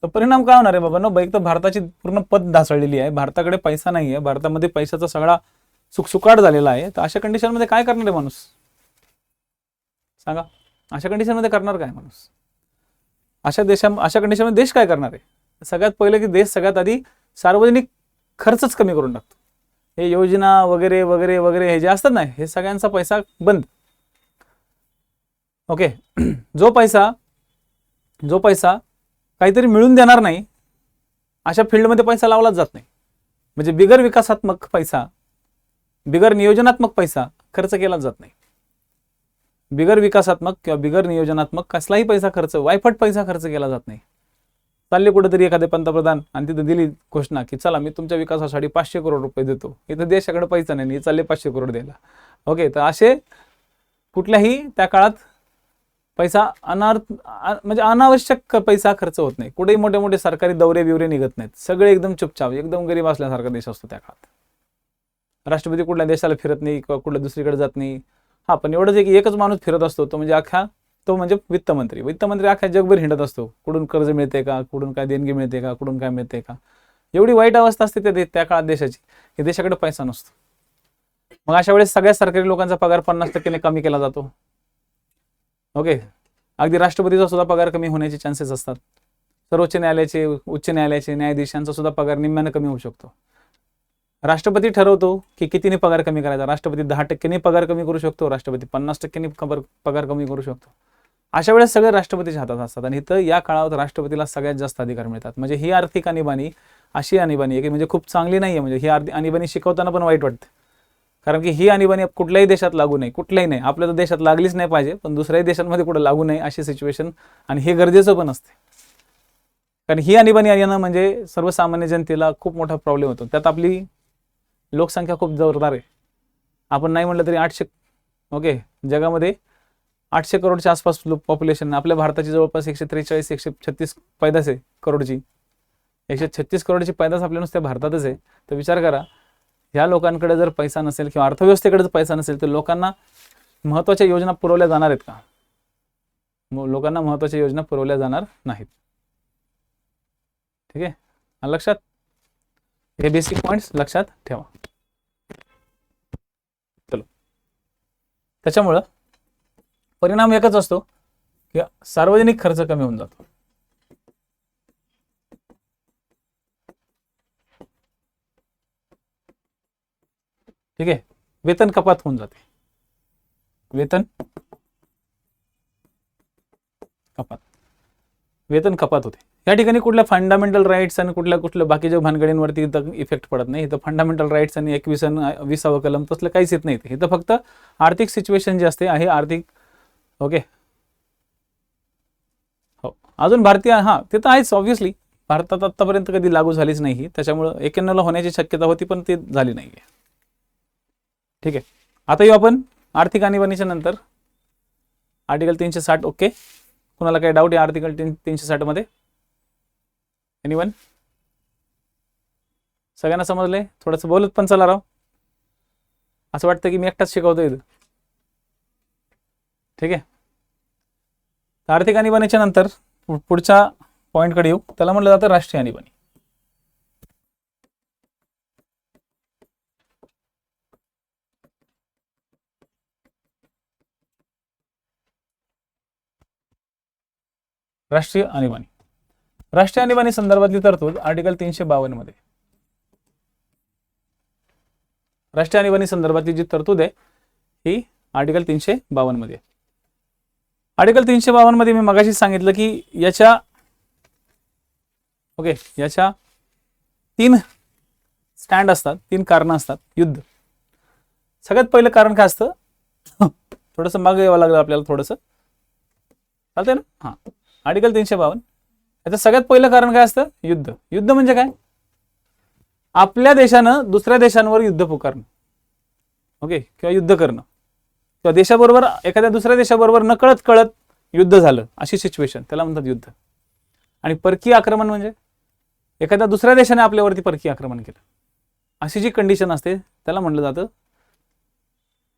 तर परिणाम काय होणार आहे बाबा? एक तर भारताची पूर्ण पत ढासळलेली आहे, भारताकडे पैसा नाही आहे, भारतामध्ये पैशाचा सगळा सुखसुकाट झालेला आहे. तर अशा कंडिशनमध्ये काय करणार आहे माणूस? सांगा, अशा कंडिशनमध्ये करणार काय माणूस? अशा कंडिशनमध्ये देश काय करणार आहे? सगळ्यात पहिले की देश सगळ्यात आधी सार्वजनिक खर्चच कमी करून टाकतो. हे योजना वगैरे वगैरे वगैरे हे जे असतात ना, हे सगळ्यांचा पैसा बंद. ओके, जो पैसा काहीतरी मिळून देणार नाही अशा फील्डमध्ये पैसा लावलाच जात नाही. म्हणजे बिगर विकासात्मक पैसा, बिगर नियोजनात्मक पैसा खर्च केलाच जात नाही. बिगर विकासात्मक किंवा बिगर नियोजनात्मक कसलाही पैसा खर्च, वायफट पैसा खर्च केला जात नाही. चालले कुठेतरी एखादे पंतप्रधान आणि तिथे दिली घोषणा की चला मी तुमच्या विकासासाठी 500 करोड रुपये देतो, इथं देशाकडे पैसा नाही, चालले 500 करोड द्यायला. ओके, तर असे कुठल्याही त्या काळात पैसा म्हणजे अनावश्यक पैसा खर्च होत नाही. कुठेही मोठे मोठे सरकारी दौरे बिवरे निघत नाहीत, सगळे एकदम चुपचाप, एकदम गरीब असल्यासारखा देश असतो त्या काळात. राष्ट्रपती कुठल्या देशाला फिरत नाही किंवा कुठल्या दुसरीकडे जात नाही. हा, पण एवढंच आहे की एकच माणूस फिरत असतो, तो म्हणजे वित्तमंत्री अख्ख्या जगभर हिंडत असतो. कुठून कर्ज मिळते का, कुठून काय देणगी मिळते का, कुठून काय मिळते का. एवढी वाईट अवस्था असते त्या काळात देशाची की देशाकडे पैसा नसतो. मग अशा वेळेस सगळ्या सरकारी लोकांचा पगार 50% कमी केला जातो. ओके, अगदी राष्ट्रपतीचा सुद्धा पगार कमी होण्याचे चान्सेस असतात. सर्वोच्च न्यायालयाचे, उच्च न्यायालयाचे न्यायाधीशांचा सुद्धा पगार निम्म्यानं कमी होऊ शकतो. राष्ट्रपती ठरवतो की कितीने पगार कमी करायचा. राष्ट्रपती 10% पगार कमी करू शकतो, राष्ट्रपती 50% पगार कमी करू शकतो. अशा वेळेस सगळे राष्ट्रपतीच्या हातात असतात. आणि इथं या काळात राष्ट्रपतीला सगळ्यात जास्त अधिकार मिळतात. म्हणजे ही आर्थिक आणीबाणी अशी आणीबाणी आहे की म्हणजे खूप चांगली नाही आहे. म्हणजे ही आणीबाणी शिकवताना पण वाईट वाटते, कारण की ही आणीबाणी कुठल्याही देशात लागू नाही, कुठल्याही नाही. आपल्या तर देशात लागलीच नाही पाहिजे, पण दुसऱ्याही देशांमध्ये कुठे लागू नाही अशी सिच्युएशन. आणि हे गरजेचं पण असते, कारण ही आणीबाणी येणं म्हणजे सर्वसामान्य जनतेला खूप मोठा प्रॉब्लेम होतो. त्यात आपली लोकसंख्या खूप जोरदार आहे. आपण नाही म्हटलं तरी 800, ओके, जगामध्ये 800 करोडच्या आसपास पॉप्युलेशन. आपल्या भारताची जवळपास 143-136 पैदास आहे करोडची. 136 करोडची पैदास आपल्या नुसत्या भारतातच आहे. तर विचार करा, ह्या लोकांकडे जर पैसा नसेल किंवा अर्थव्यवस्थेकडे जर पैसा नसेल तर लोकांना महत्त्वाच्या योजना पुरवल्या जाणार आहेत का? लोकांना महत्त्वाच्या योजना पुरवल्या जाणार नाहीत. ठीक आहे, लक्षात, हे बेसिक पॉइंट्स लक्षात ठेवा. चलो, त्याच्यामुळं परिणाम एकच असतो की सार्वजनिक खर्च कमी होऊन जातो. ठीक आहे, वेतन कपात होऊन जाते. वेतन कपात होते. या ठिकाणी कुठल्या फंडामेंटल राईट्स आणि कुठल्या बाकीच्या भानगडींवरती इथं इफेक्ट पडत नाही. इथं फंडामेंटल राईट्स आणि 21वीं कलम तसलं काहीच येत नाही. इथं फक्त आर्थिक सिच्युएशन जे असते आहे आर्थिक. ओके, हो, अजून भारतीय, हां ते तर आहेच ऑब्व्हियसली, भारतात आत्तापर्यंत कधी लागू झालीच नाही, त्याच्यामुळं 91ला होण्याची शक्यता होती पण ते झाली नाही. ठीक आहे, आता येऊ आपण आर्थिक आणीबाणीच्या नंतर आर्टिकल 360. ओके, कुणाला काही डाऊट आहे आर्टिकल 360 मध्ये? एनीवन? सगळ्यांना समजले? थोडंसं बोलत पण चला राव, असं वाटतं की मी एकटाच शिकवतोय इथं. ठीक आहे, आर्थिक आणीबाणीच्या नंतर पुढच्या पॉईंटकडे येऊ, त्याला म्हणलं जातं राष्ट्रीय आणीबाणी. राष्ट्रीय आणीबाणी. राष्ट्रीय आणीबाणी संदर्भातली तरतूद आर्टिकल 352 मध्ये. राष्ट्रीय आणीबाणी संदर्भातली जी तरतूद आहे ही आर्टिकल 352 मध्ये. आर्टिकल 352 मध्ये मी मगाशी सांगितलं की याच्या याच्या 3 स्टँड असतात, 3 कारणं असतात. युद्ध सगळ्यात पहिलं कारण काय असतं? थोडंसं मागे यावं लागलं आपल्याला, थोडंसं चालतंय ना? हां, आर्टिकल 352 याचं सगळ्यात पहिलं कारण काय असतं? युद्ध. युद्ध म्हणजे काय? आपल्या देशानं दुसऱ्या देशांवर युद्ध पुकारणं, ओके, किंवा युद्ध करणं, किंवा देशाबरोबर एखाद्या दुसऱ्या देशाबरोबर नकळत कळत युद्ध झालं, अशी सिच्युएशन, त्याला म्हणतात युद्ध. आणि परकीय आक्रमण म्हणजे एखाद्या दुसऱ्या देशाने आपल्यावरती परकीय आक्रमण केलं, अशी जी कंडिशन असते त्याला म्हणलं जातं.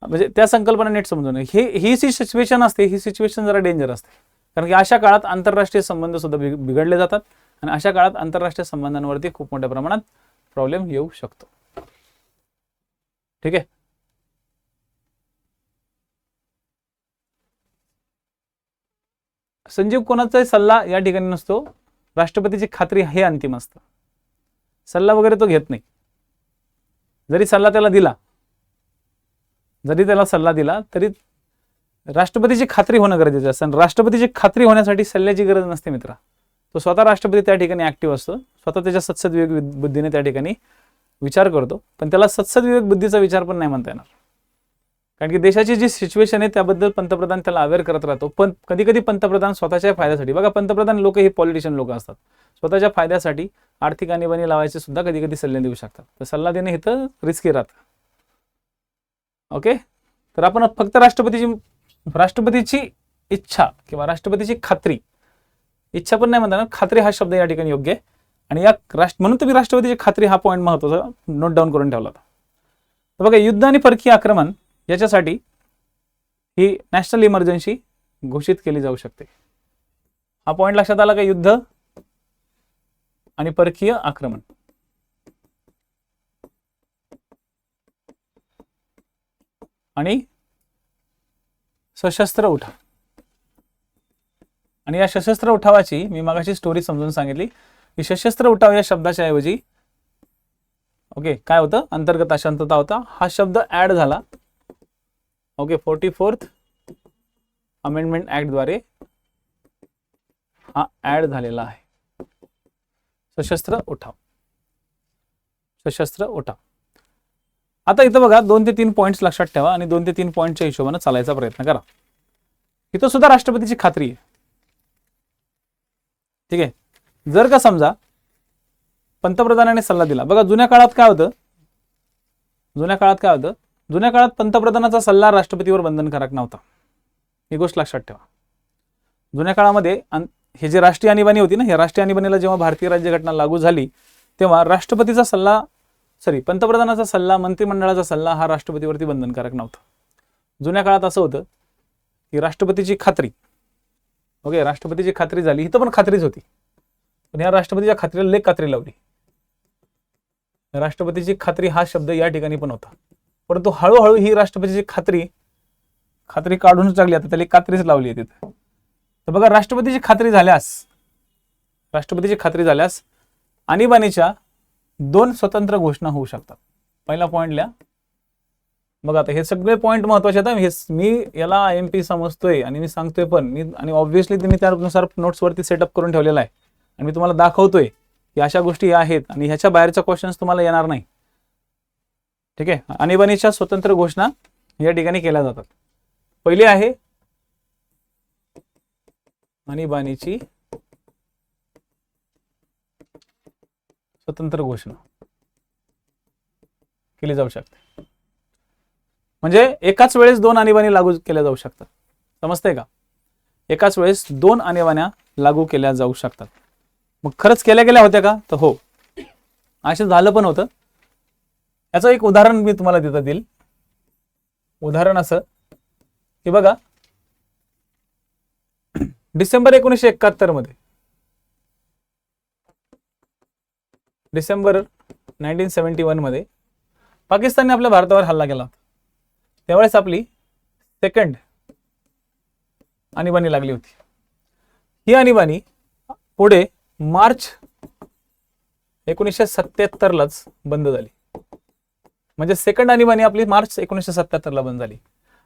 म्हणजे त्या संकल्पना नीट समजून ही जी सिच्युएशन असते, ही सिच्युएशन जरा डेंजर असते, कारण की अशा काळात आंतरराष्ट्रीय संबंध सुद्धा बिघडले जातात आणि अशा काळात आंतरराष्ट्रीय संबंधांवरती खूप मोठ्या प्रमाणात प्रॉब्लेम येऊ शकतो. ठीक आहे, संजीव कोणाचाही सल्ला या ठिकाणी नसतो, राष्ट्रपतीची खात्री हे अंतिम असतं. सल्ला वगैरे तो घेत नाही. जरी त्याला सल्ला दिला तरी राष्ट्रपतीची खात्री होणं गरजेचं असतं. राष्ट्रपतीची खात्री होण्यासाठी सल्ल्याची गरज नसते मित्रा. तो स्वतः राष्ट्रपती त्या ठिकाणी ऍक्टिव्ह असतो, स्वतः त्याच्या सत्सद्विवेक बुद्धीने त्या ठिकाणी विचार करतो. पण त्याला सत्सद्विवेक बुद्धीचा विचार पण नाही म्हणता येणार, कारण की देशाची जी सिच्युएशन आहे त्याबद्दल पंतप्रधान त्याला अवेअर करत राहतो. पण कधी कधी पंतप्रधान स्वतःच्या फायद्यासाठी, बघा पंतप्रधान लोक हे पॉलिटिशियन लोक असतात, स्वतःच्या फायद्यासाठी आर्थिक आणीबाणी लावायचे सुद्धा कधी कधी सल्ले देऊ शकतात. तर सल्ला देणे हे तर रिस्की राहतं. ओके, तर आपण फक्त राष्ट्रपतीची इच्छा किंवा राष्ट्रपतीची खात्री, इच्छा पण नाही म्हणता ना, खात्री हा शब्द या ठिकाणी योग्य आहे. आणि या म्हणून तुम्ही राष्ट्रपतीची खात्री हा पॉईंट महत्वाचा नोट डाऊन करून ठेवला होता. तर बघा, युद्ध आणि परकीय आक्रमण याच्यासाठी ही नॅशनल इमर्जन्सी घोषित केली जाऊ शकते. हा पॉईंट लक्षात आला का? युद्ध आणि परकीय आक्रमण. आणि सशस्त्र उठाव. आणि या सशस्त्र उठावाची मी मगाशी स्टोरी समजून सांगितली की सशस्त्र उठाव या शब्दाच्या ऐवजी ओके काय होतं? अंतर्गत अशांतता होता. हा शब्द ऍड झाला ओके 44th अमेंडमेंट ऍक्ट द्वारे हा ऍड झालेला आहे. सशस्त्र उठाव. सशस्त्र उठाव. आता इथं बघा 2 ते 3 पॉइंट्स लक्षात ठेवा आणि 2 ते 3 पॉइंटच्या हिशोबाने चालायचा प्रयत्न करा. इथं सुद्धा राष्ट्रपतीची खात्री आहे. ठीक आहे, जर का समजा पंतप्रधानाने सल्ला दिला, बघा जुन्या काळात काय होतं? जुन्या काळात पंतप्रधानाचा सल्ला राष्ट्रपतीवर बंधनकारक नव्हता. ही गोष्ट लक्षात ठेवा. जुन्या काळामध्ये हे जे राष्ट्रीय आणीबाणी होती ना, या राष्ट्रीय आणीबाणीला जेव्हा भारतीय राज्यघटना लागू झाली तेव्हा पंतप्रधानाचा सल्ला, मंत्रिमंडळाचा सल्ला हा राष्ट्रपतीवरती बंधनकारक नव्हता. जुन्या काळात असं होतं की राष्ट्रपतीची खात्री ओके राष्ट्रपतीची खात्री झाली, इथं पण खात्रीच होती, पण या राष्ट्रपतीच्या खात्रीला लेख खात्री लावली. राष्ट्रपतीची खात्री हा शब्द या ठिकाणी पण होता, परंतु हळूहळू ही राष्ट्रपतीची खात्री काढूनच टाकली, आता त्याला कात्रीच लावली आहे तिथे. तर बघा, राष्ट्रपतीची खात्री झाल्यास आणीबाणीच्या 2 स्वतंत्र घोषणा होऊ शकतात. पहिला पॉइंट लिहा. बघा, आता हे सगळे पॉइंट महत्वाचे आहेत. हे मी याला IMP समजतोय आणि मी सांगतोय पण आणि ऑब्व्हियसली तुम्ही त्यानुसार नोट्सवरती सेटअप करून ठेवलेला आहे. आणि मी तुम्हाला दाखवतोय की अशा गोष्टी आहेत आणि ह्याच्या बाहेरच्या क्वेश्चन्स तुम्हाला येणार नाही. ठीक आहे. आणीबाणीच्या स्वतंत्र घोषणा या ठिकाणी केल्या जातात. पहिली आहे आणीबाणीची स्वतंत्र घोषणा केली जाऊ शकते. म्हणजे एकाच वेळेस 2 आणीबाणी लागू केल्या जाऊ शकतात. समजतंय का? एकाच वेळेस 2 आणीबाण्या लागू केल्या जाऊ शकतात. मग खरंच केल्या गेल्या होत्या का? तर हो, असं झालं पण होतं. याचं एक उदाहरण मी तुम्हाला देईल. उदाहरण असं की बघा, डिसेंबर 1971 मध्ये, डिसेंबर 1971 मध्ये पाकिस्तानने आपल्या भारतावर हल्ला केला होता. त्यावेळेस आपली सेकंड आणीबाणी लागली होती. ही आणीबाणी पुढे मार्च 1977 लाच बंद झाली. म्हणजे सेकंड आणीबाणी आपली मार्च 1977 ला बंद झाली.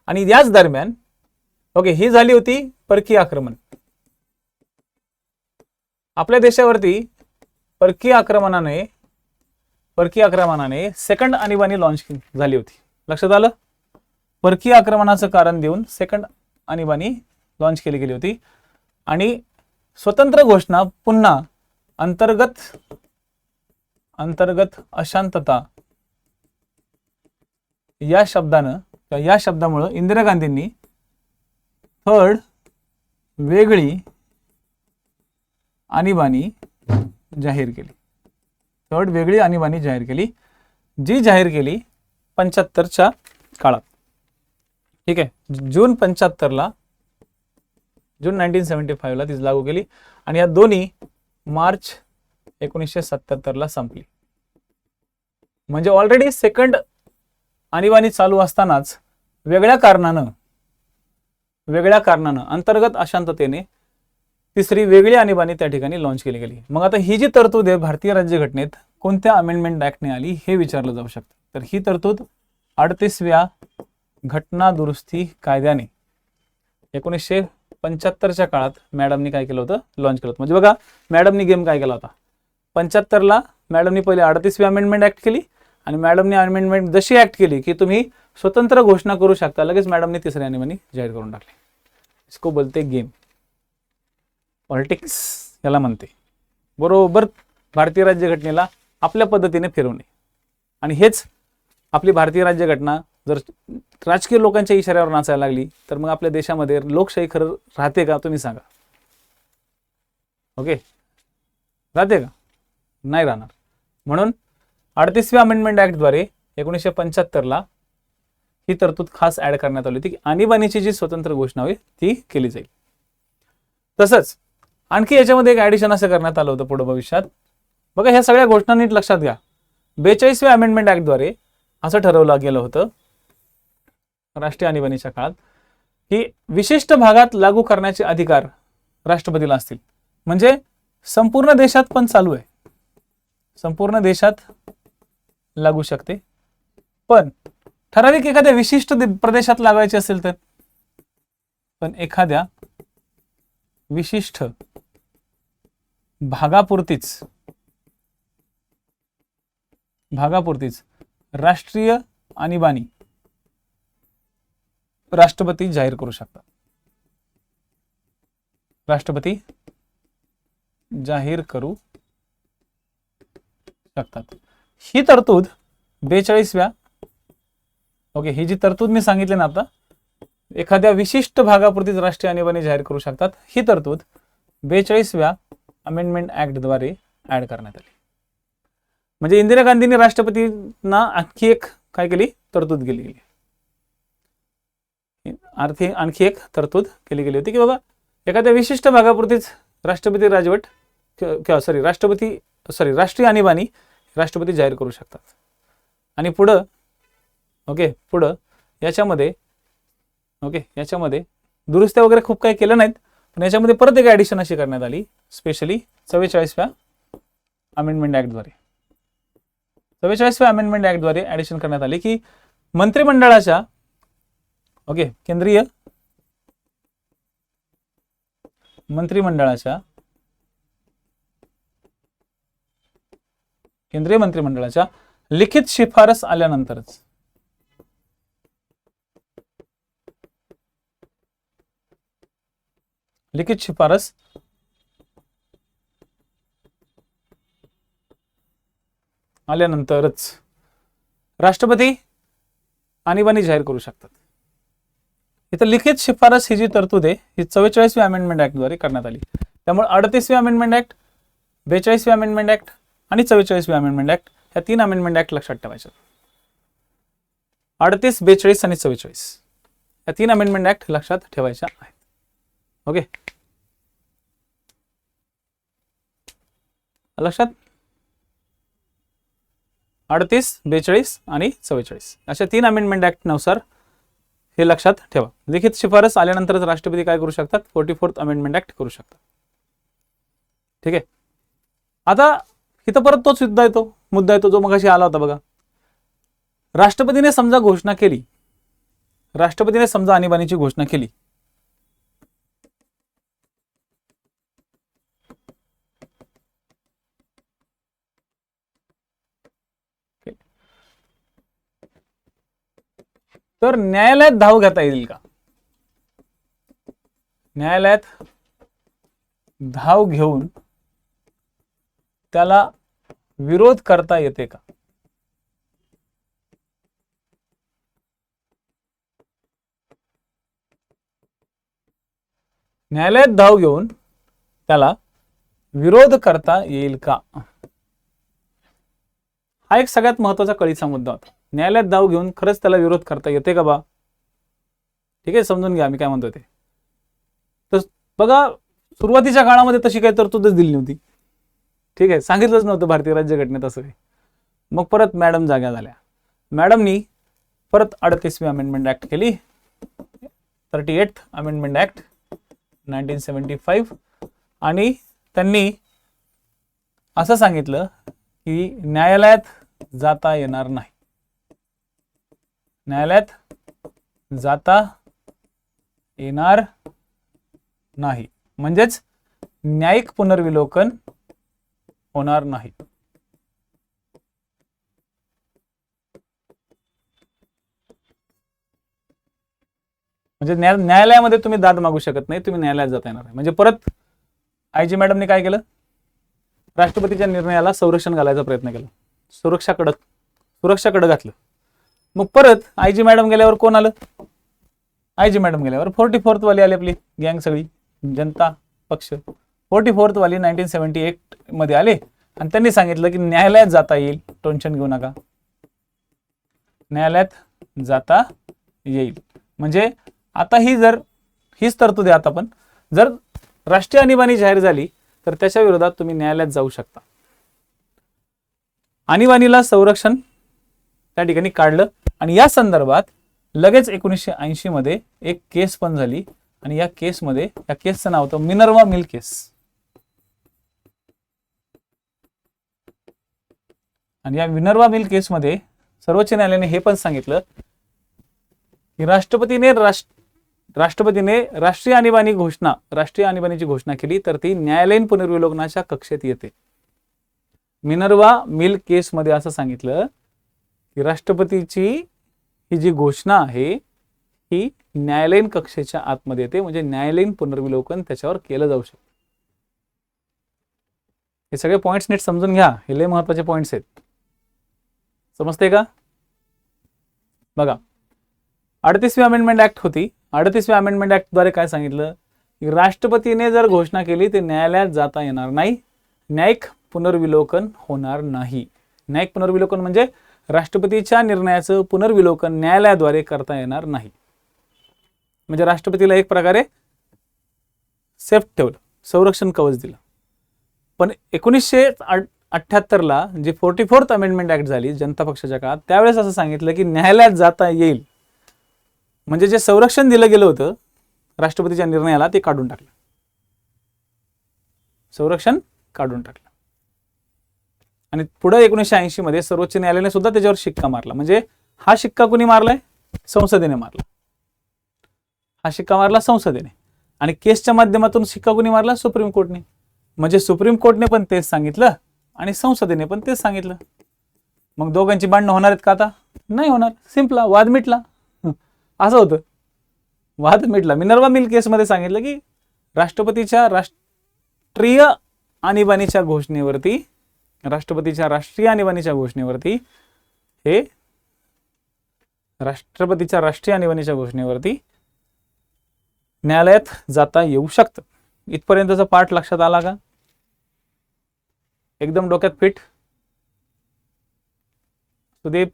आणि याच दरम्यान ही झाली होती परकीय आक्रमण. आपल्या देशावरती परकीय आक्रमणाने सेकंड आणीबाणी लॉन्च झाली होती. लक्षात आलं? परकीय आक्रमणाचं कारण देऊन सेकंड आणीबाणी लॉन्च केली गेली होती. आणि स्वतंत्र घोषणा पुन्हा अंतर्गत अशांतता या शब्दामुळे इंदिरा गांधींनी थर्ड वेगळी आणीबाणी जाहीर केली. थर्ड वेगळी आणीबाणी जाहीर केली, जी जाहीर केली 75च्या काळात. ठीक आहे. जून 1975 ला ती लागू केली आणि या दोन्ही मार्च 1977 ला संपली. म्हणजे ऑलरेडी सेकंड आणीबाणी चालू असतानाच वेगळ्या कारणानं अंतर्गत अशांततेने तिसरी वेगळी आणीबाणी त्या ठिकाणी लॉन्च केली गेली. मग आता ही जी तरतूद आहे भारतीय राज्यघटनेत कोणत्या अमेंडमेंट ऍक्टने आली हे विचारलं जाऊ शकतं. तर ही तरतूद 38व्या घटना दुरुस्ती कायद्याने 1975च्या काळात मॅडमनी काय केलं होतं? लॉन्च केलं होतं. म्हणजे बघा, मॅडमनी गेम काय केला होता? 75 ला मॅडमनी पहिले 38वी अमेंडमेंट ऍक्ट केली आणि मॅडमनी अमेंडमेंट जशी ऍक्ट केली की तुम्ही स्वतंत्र घोषणा करू शकता, लगेच मॅडमनी तिसरी आणीबाणी जाहीर करून टाकली. इसको बोलते गेम. पॉलिटिक्स याला म्हणते. बरोबर भारतीय राज्यघटनेला आपल्या पद्धतीने फिरवणे. आणि हेच आपली भारतीय राज्यघटना जर राजकीय लोकांच्या इशाऱ्यावर नाचायला लागली तर मग आपल्या देशामध्ये लोकशाही खरं राहते का? तुम्ही सांगा. ओके, राहते का? नाही राहणार. म्हणून 38व्या अमेंडमेंट ऍक्टद्वारे 1975 ला ही तरतूद खास ऍड करण्यात आली होती की आणीबाणीची जी स्वतंत्र घोषणा होईल ती केली जाईल. तसंच आणखी याच्यामध्ये एक ऍडिशन असं करण्यात आलं होतं पुढे भविष्यात. बघा, ह्या सगळ्या घोषणा नीट लक्षात घ्या. 42व्या अमेंडमेंट ऍक्टद्वारे असं ठरवलं गेलं होतं राष्ट्रीय आणीबाणीच्या काळात की विशिष्ट भागात लागू करण्याचे अधिकार राष्ट्रपतीला असतील. म्हणजे संपूर्ण देशात पण चालू आहे, संपूर्ण देशात लागू शकते. पण ठराविक एखाद्या विशिष्ट प्रदेशात लागायचे असेल तर, पण एखाद्या विशिष्ट भागापुरतीच राष्ट्रीय आणीबाणी राष्ट्रपती जाहीर करू शकतात. राष्ट्रपती जाहीर करू शकतात. ही तरतूद 42व्या ही जी तरतूद मी सांगितली ना आता, एखाद्या विशिष्ट भागापुरतीच राष्ट्रीय आणीबाणी जाहीर करू शकतात, ही तरतूद 42व्या अमेंडमेंट ऍक्टद्वारे ऍड करण्यात आली. म्हणजे इंदिरा गांधींनी राष्ट्रपतींना आणखी एक काय केली? तरतूद केली गेली. आणखी एक तरतूद केली गेली होती की बाबा एखाद्या विशिष्ट भागापुरतीच राष्ट्रपती राजवट राष्ट्रीय आणीबाणी राष्ट्रपती जाहीर करू शकतात. आणि पुढं याच्यामध्ये दुरुस्त्या वगैरे खूप काही केलं नाहीत, पण याच्यामध्ये परत एक ऍडिशन अशी करण्यात आली स्पेशली 44व्या अमेंडमेंट ऍक्टद्वारे. 44व्या अमेंडमेंट ऍक्टद्वारे ऍडिशन करण्यात आली की मंत्रिमंडळाच्या केंद्रीय मंत्रिमंडळाच्या केंद्रीय मंत्रिमंडळाच्या लिखित शिफारस आल्यानंतरच. लिखित शिफारस आल्यानंतरच राष्ट्रपती आणीबाणी जाहीर करू शकतात. इथं लिखित शिफारस ही जी तरतूद आहे ही 44वी अमेंडमेंट ऍक्टद्वारे करण्यात आली. त्यामुळे 38वी अमेंडमेंट ऍक्ट, 42वी अमेंडमेंट ऍक्ट आणि 44वी अमेंडमेंट ऍक्ट ह्या 3 अमेंडमेंट ऍक्ट लक्षात ठेवायचे. 38, 42 आणि 44 या 3 अमेंडमेंट ऍक्ट लक्षात ठेवायच्या आहेत. ओके, लक्षात 38, 42 आणि 44 अशा 3 अमेंडमेंट ऍक्ट नुसार हे लक्षात ठेवा. लिखित शिफारस आल्यानंतरच राष्ट्रपती काय करू शकतात? 44th अमेंडमेंट ऍक्ट करू शकतात. ठीक आहे. आता इथं परत तोच मुद्दा येतो जो मगाशी आला होता बघा. राष्ट्रपतीने समजा घोषणा केली, राष्ट्रपतीने समजा आणीबाणीची घोषणा केली, तर न्यायालयात धाव घेता येईल का? न्यायालयात धाव घेऊन त्याला विरोध करता येते का? न्यायालयात धाव घेऊन त्याला विरोध करता येईल का? हा एक सगळ्यात महत्वाचा कळीचा मुद्दा होता. न्यायालयात धाव घेऊन खरंच त्याला विरोध करता येते का बा? ठीक आहे, समजून घ्या मी काय म्हणतोय ते. तर बघा, सुरुवातीच्या काळामध्ये तशी काही तरतूदच दिली नव्हती. ठीक आहे, सांगितलंच नव्हतं भारतीय राज्यघटनेत असं काही. मग परत मॅडम जाग्या झाल्या. मॅडमनी परत 38वी अमेंडमेंट ऍक्ट केली, 38th अमेंडमेंट ऍक्ट 1975, आणि त्यांनी असं सांगितलं की न्यायालयात जाता येणार नाही. न्यायालयात जाता येणार नाही म्हणजेच न्यायिक पुनर्विलोकन होणार नाही. म्हणजे न्यायालयामध्ये तुम्ही दाद मागू शकत नाही, तुम्ही न्यायालयात जाता येणार नाही. म्हणजे परत आयजी मॅडमने काय केलं? राष्ट्रपतीच्या निर्णयाला संरक्षण घालायचा प्रयत्न केला, सुरक्षा कडक घातलं. मग परत आयजी मॅडम गेल्यावर कोण आलं? आयजी मॅडम गेल्यावर 44th वाली आली, आपली गँग सगळी, जनता पक्ष 44th वाली 1978 मध्ये आले आणि त्यांनी सांगितलं की न्यायालयात जाता येईल, टेन्शन घेऊ नका, न्यायालयात जाता येईल. म्हणजे आता हीच तरतूद आहे. आता पण जर राष्ट्रीय आणीबाणी जाहीर झाली तर त्याच्या विरोधात तुम्ही न्यायालयात जाऊ शकता. आणीबाणीला संरक्षण त्या ठिकाणी काढलं आणि या संदर्भात लगेच 1980 मध्ये एक केस पण झाली आणि या केसचं नाव होतं मिनर्वा मिल केस. आणि या मिनर्वा मिल केसमध्ये सर्वोच्च न्यायालयाने हे पण सांगितलं की राष्ट्रपतीने राष्ट्रीय आणीबाणीची घोषणा केली तर ती न्यायालयीन पुनर्विलोकनाच्या कक्षेत येते. मिनर्वा मिल केस मध्ये असं सांगितलं की राष्ट्रपतीची ही जी घोषणा आहे ही न्यायालयीन कक्षेच्या आतमध्ये येते, म्हणजे न्यायालयीन पुनर्विलोकन त्याच्यावर केलं जाऊ शकतं. हे सगळे पॉइंट्स नीट समजून घ्या, हे लय महत्वाचे पॉइंट्स आहेत. समजते का? बघा, 38वी अमेंडमेंट ऍक्ट होती. 38व्या अमेंडमेंट ऍक्ट द्वारे काय सांगितलं की राष्ट्रपतीने जर घोषणा केली तर न्यायालयात जाता येणार नाही, न्यायिक पुनर्विलोकन होणार नाही. न्यायिक पुनर्विलोकन म्हणजे राष्ट्रपतीच्या निर्णयाचं पुनर्विलोकन न्यायालयाद्वारे करता येणार नाही. म्हणजे राष्ट्रपतीला एक प्रकारे सेफ ठेवलं, संरक्षण कवच दिलं. पण 1978ला जी 44th अमेंडमेंट ऍक्ट झाली जनता पक्षाच्या काळात, त्यावेळेस असं सांगितलं की न्यायालयात जाता येईल. म्हणजे जे संरक्षण दिलं गेलं होतं राष्ट्रपतीच्या निर्णयाला ते काढून टाकलं, संरक्षण काढून टाकलं. आणि पुढे 1980 मध्ये सर्वोच्च न्यायालयाने सुद्धा त्याच्यावर शिक्का मारला. म्हणजे हा शिक्का कुणी मारलाय? संसदेने मारला. हा शिक्का मारला संसदेने. आणि केसच्या माध्यमातून शिक्का कुणी मारला? सुप्रीम कोर्टने. म्हणजे सुप्रीम कोर्टने पण तेच सांगितलं आणि संसदेने पण तेच सांगितलं. मग दोघांची भांडणं होणार आहेत का आता? नाही होणार. सिंपला वाद मिटला. असं होतं, वाद मिटला. मिनर्वा मिल केसमध्ये सांगितलं की राष्ट्रपतीच्या राष्ट्रीय आणीबाणीच्या घोषणेवरती, राष्ट्रपतीच्या राष्ट्रीय आणीबाणीच्या घोषणेवरती हे राष्ट्रपतीच्या राष्ट्रीय आणीबाणीच्या घोषणेवरती न्यायालयात जाता येऊ शकतं. इथपर्यंतचा पाठ लक्षात आला का? एकदम डोक्यात फिट? सुदीप,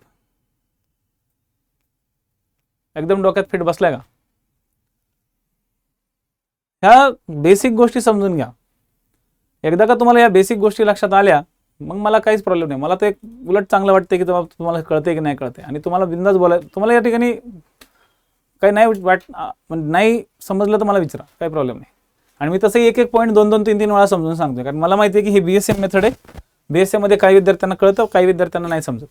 एकदम डोक्यात फिट बसलाय का? ह्या बेसिक गोष्टी समजून घ्या. एकदा का तुम्हाला या बेसिक गोष्टी लक्षात आल्या, मग मला काहीच प्रॉब्लेम नाही. मला तर एक उलट चांगलं वाटतं की तुम्हाला कळते की नाही कळते, आणि तुम्हाला बिंदास बोलायला. तुम्हाला या ठिकाणी काही नाही समजलं तर मला विचारा, काही प्रॉब्लेम नाही. आणि मी तसंही एक पॉईंट 2-2, 3-3 वेळा समजून सांगतो, कारण मला माहिती आहे की ही BSM मेथड आहे. BSM मध्ये काही विद्यार्थ्यांना कळतं, काही विद्यार्थ्यांना नाही समजत.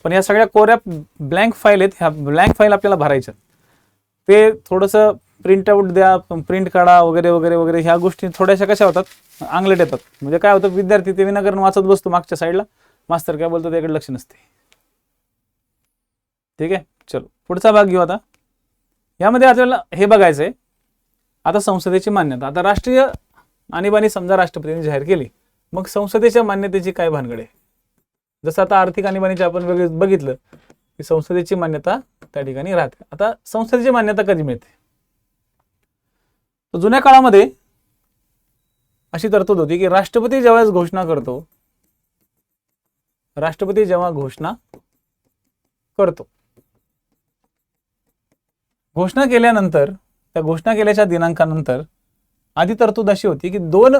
पण या सगळ्या कोऱ्या ब्लँक फाईल आहेत, ह्या ब्लँक फाईल आपल्याला भरायच्या. ते थोडंसं प्रिंट आउट द्या, प्रिंट काढा वगैरे वगैरे वगैरे. ह्या गोष्टी थोड्याशा कशा होतात, अंगलट येतात. म्हणजे काय होतं, विद्यार्थी ते विनाकारण वाचत बसतो मागच्या साईडला, मास्तर काय बोलतो त्याकडे लक्ष नसते. ठीक आहे, चलो पुढचा भाग घेऊ. आता यामध्ये आपल्याला हे बघायचं आहे, आता संसदेची मान्यता. आता राष्ट्रीय आणीबाणी समजा राष्ट्रपतींनी जाहीर केली, मग संसदेच्या मान्यतेची काय भानगड आहे? जसं आता आर्थिक आणीबाणीचे आपण बघितलं की संसदेची मान्यता त्या ठिकाणी राहते. आता संसदेची मान्यता कधी मिळते? तर जुन्या काळामध्ये अशी तरतूद होती की राष्ट्रपती ज्यावेळेस घोषणा करतो, राष्ट्रपती जेव्हा घोषणा करतो, घोषणा केल्यानंतर, त्या घोषणा केल्याच्या दिनांकानंतर आधी तरतूद अशी होती की 2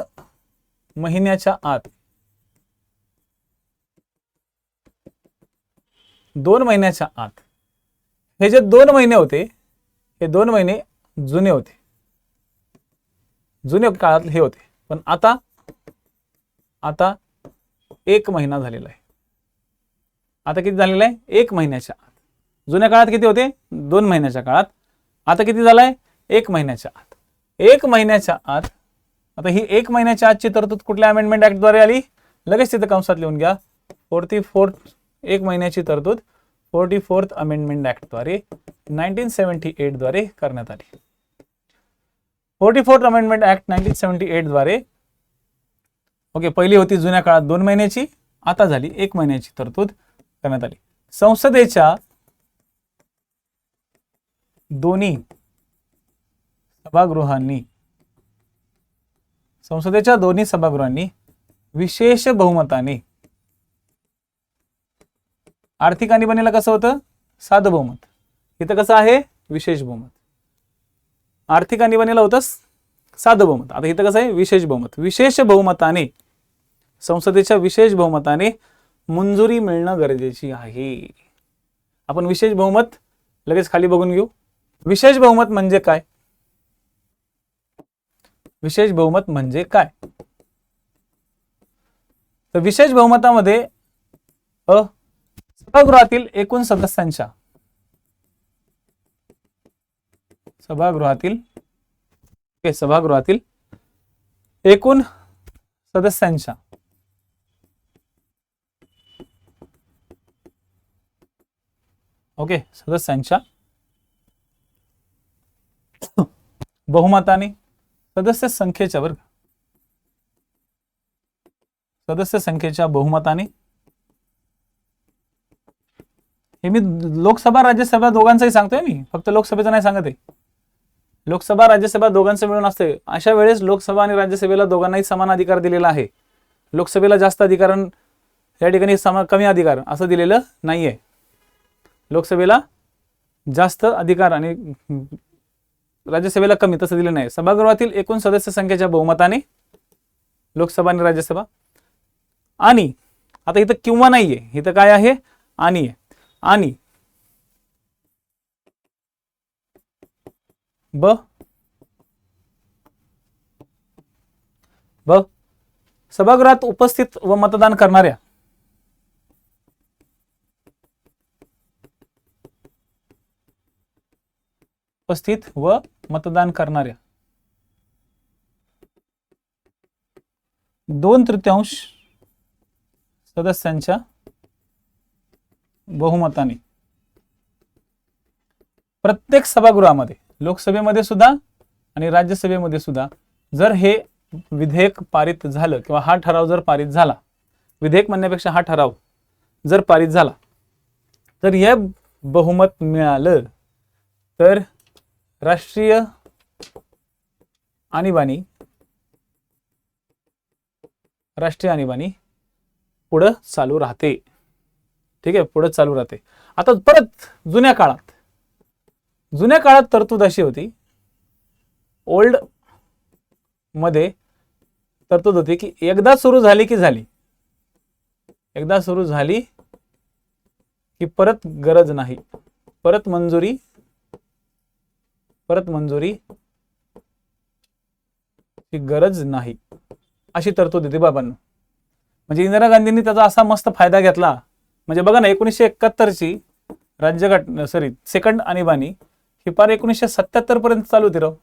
महिन्याच्या आत, 2 महिन्याच्या आत, हे जे 2 महिने होते, हे 2 महिने जुने होते, जुन्या काळात हे होते. पण आता 1 महिना झालेला आहे. आता किती झालेला आहे? 1 महिन्याच्या आत. जुन्या काळात किती होते? 2 महिन्याच्या काळात. आता किती झालाय? 1 महिन्याच्या आत. 1 महिन्याच्या आत. आता ही 1 महिन्याच्या आतची तरतूद कुठल्या अमेंडमेंट ऍक्टद्वारे आली? लगेच तिथे कंसात लिहून घ्या, 44th 1 महिन्याची तरतूद 44th अमेंडमेंट ऍक्टद्वारे 1978 द्वारे करण्यात आली. 44th अमेंडमेंट ऍक्ट 1978 द्वारे, ओके, पहिली होती जुन्या काळात 2 महिन्याची, आता झाली 1 महिन्याची तरतूद करण्यात आली. संसदेच्या दोन्ही सभागृहांनी विशेष बहुमताने, आर्थिक आणीबाणीला कसं होतं? साधं बहुमत. इथं कसं आहे? विशेष बहुमत. आर्थिक आणीबाणीला होतं साधं बहुमत, आता इथं कसं आहे? विशेष बहुमत. विशेष बहुमताने, संसदेच्या विशेष बहुमताने मंजुरी मिळणं गरजेची आहे. आपण विशेष बहुमत लगेच खाली बघून घेऊ. विशेष बहुमत म्हणजे काय? विशेष बहुमत म्हणजे काय? तर विशेष बहुमतामध्ये सभागृहातील एकूण सदस्यांच्या, सभागृहातील एकूण सदस्यांच्या सदस्यांच्या बहुमताने, सदस्य संख्येच्या बहुमताने, हे मी लोकसभा राज्यसभा दोघांचंही सांगतोय, मी फक्त लोकसभेचं नाही सांगत आहे. लोकसभा राज्यसभा दोघांचं मिळून असते. अशा वेळेस लोकसभा आणि राज्यसभेला दोघांनाही समान अधिकार दिलेला आहे. लोकसभेला जास्त अधिकार, या ठिकाणी कमी अधिकार असं दिलेलं नाहीये. लोकसभेला जास्त अधिकार आणि राज्यसभेला कमी तसं दिलं नाही. सभागृहातील एकूण सदस्य संख्येच्या बहुमताने लोकसभा आणि राज्यसभा. आणि आता इथं किंवा नाहीये, इथं काय आहे? आणि आहे. आणि सभागृहात उपस्थित व मतदान करणाऱ्या उपस्थित व मतदान करणाऱ्या 2/3 सदस्यांच्या बहुमताने प्रत्येक सभागृहामध्ये, लोकसभेमध्ये सुद्धा आणि राज्यसभेमध्ये सुद्धा जर हे विधेयक पारित झालं किंवा हा ठराव जर पारित झाला, विधेयक म्हणण्यापेक्षा हा ठराव जर पारित झाला, तर हे बहुमत मिळालं तर राष्ट्रीय आणीबाणी पुढं चालू राहते. ठीक आहे, पुढं चालू राहते. आता परत जुन्या काळात तरतूद अशी होती, ओल्ड मध्ये तरतूद होती की एकदा सुरू झाली की परत गरज नाही, परत मंजुरी ची गरज नाही, अशी तरतूद होती बाबांनो. म्हणजे इंदिरा गांधींनी त्याचा असा मस्त फायदा घेतला. म्हणजे बघा ना, 1971ची सेकंड आणीबाणी ही पार 1977 पर्यंत चालू होती राव.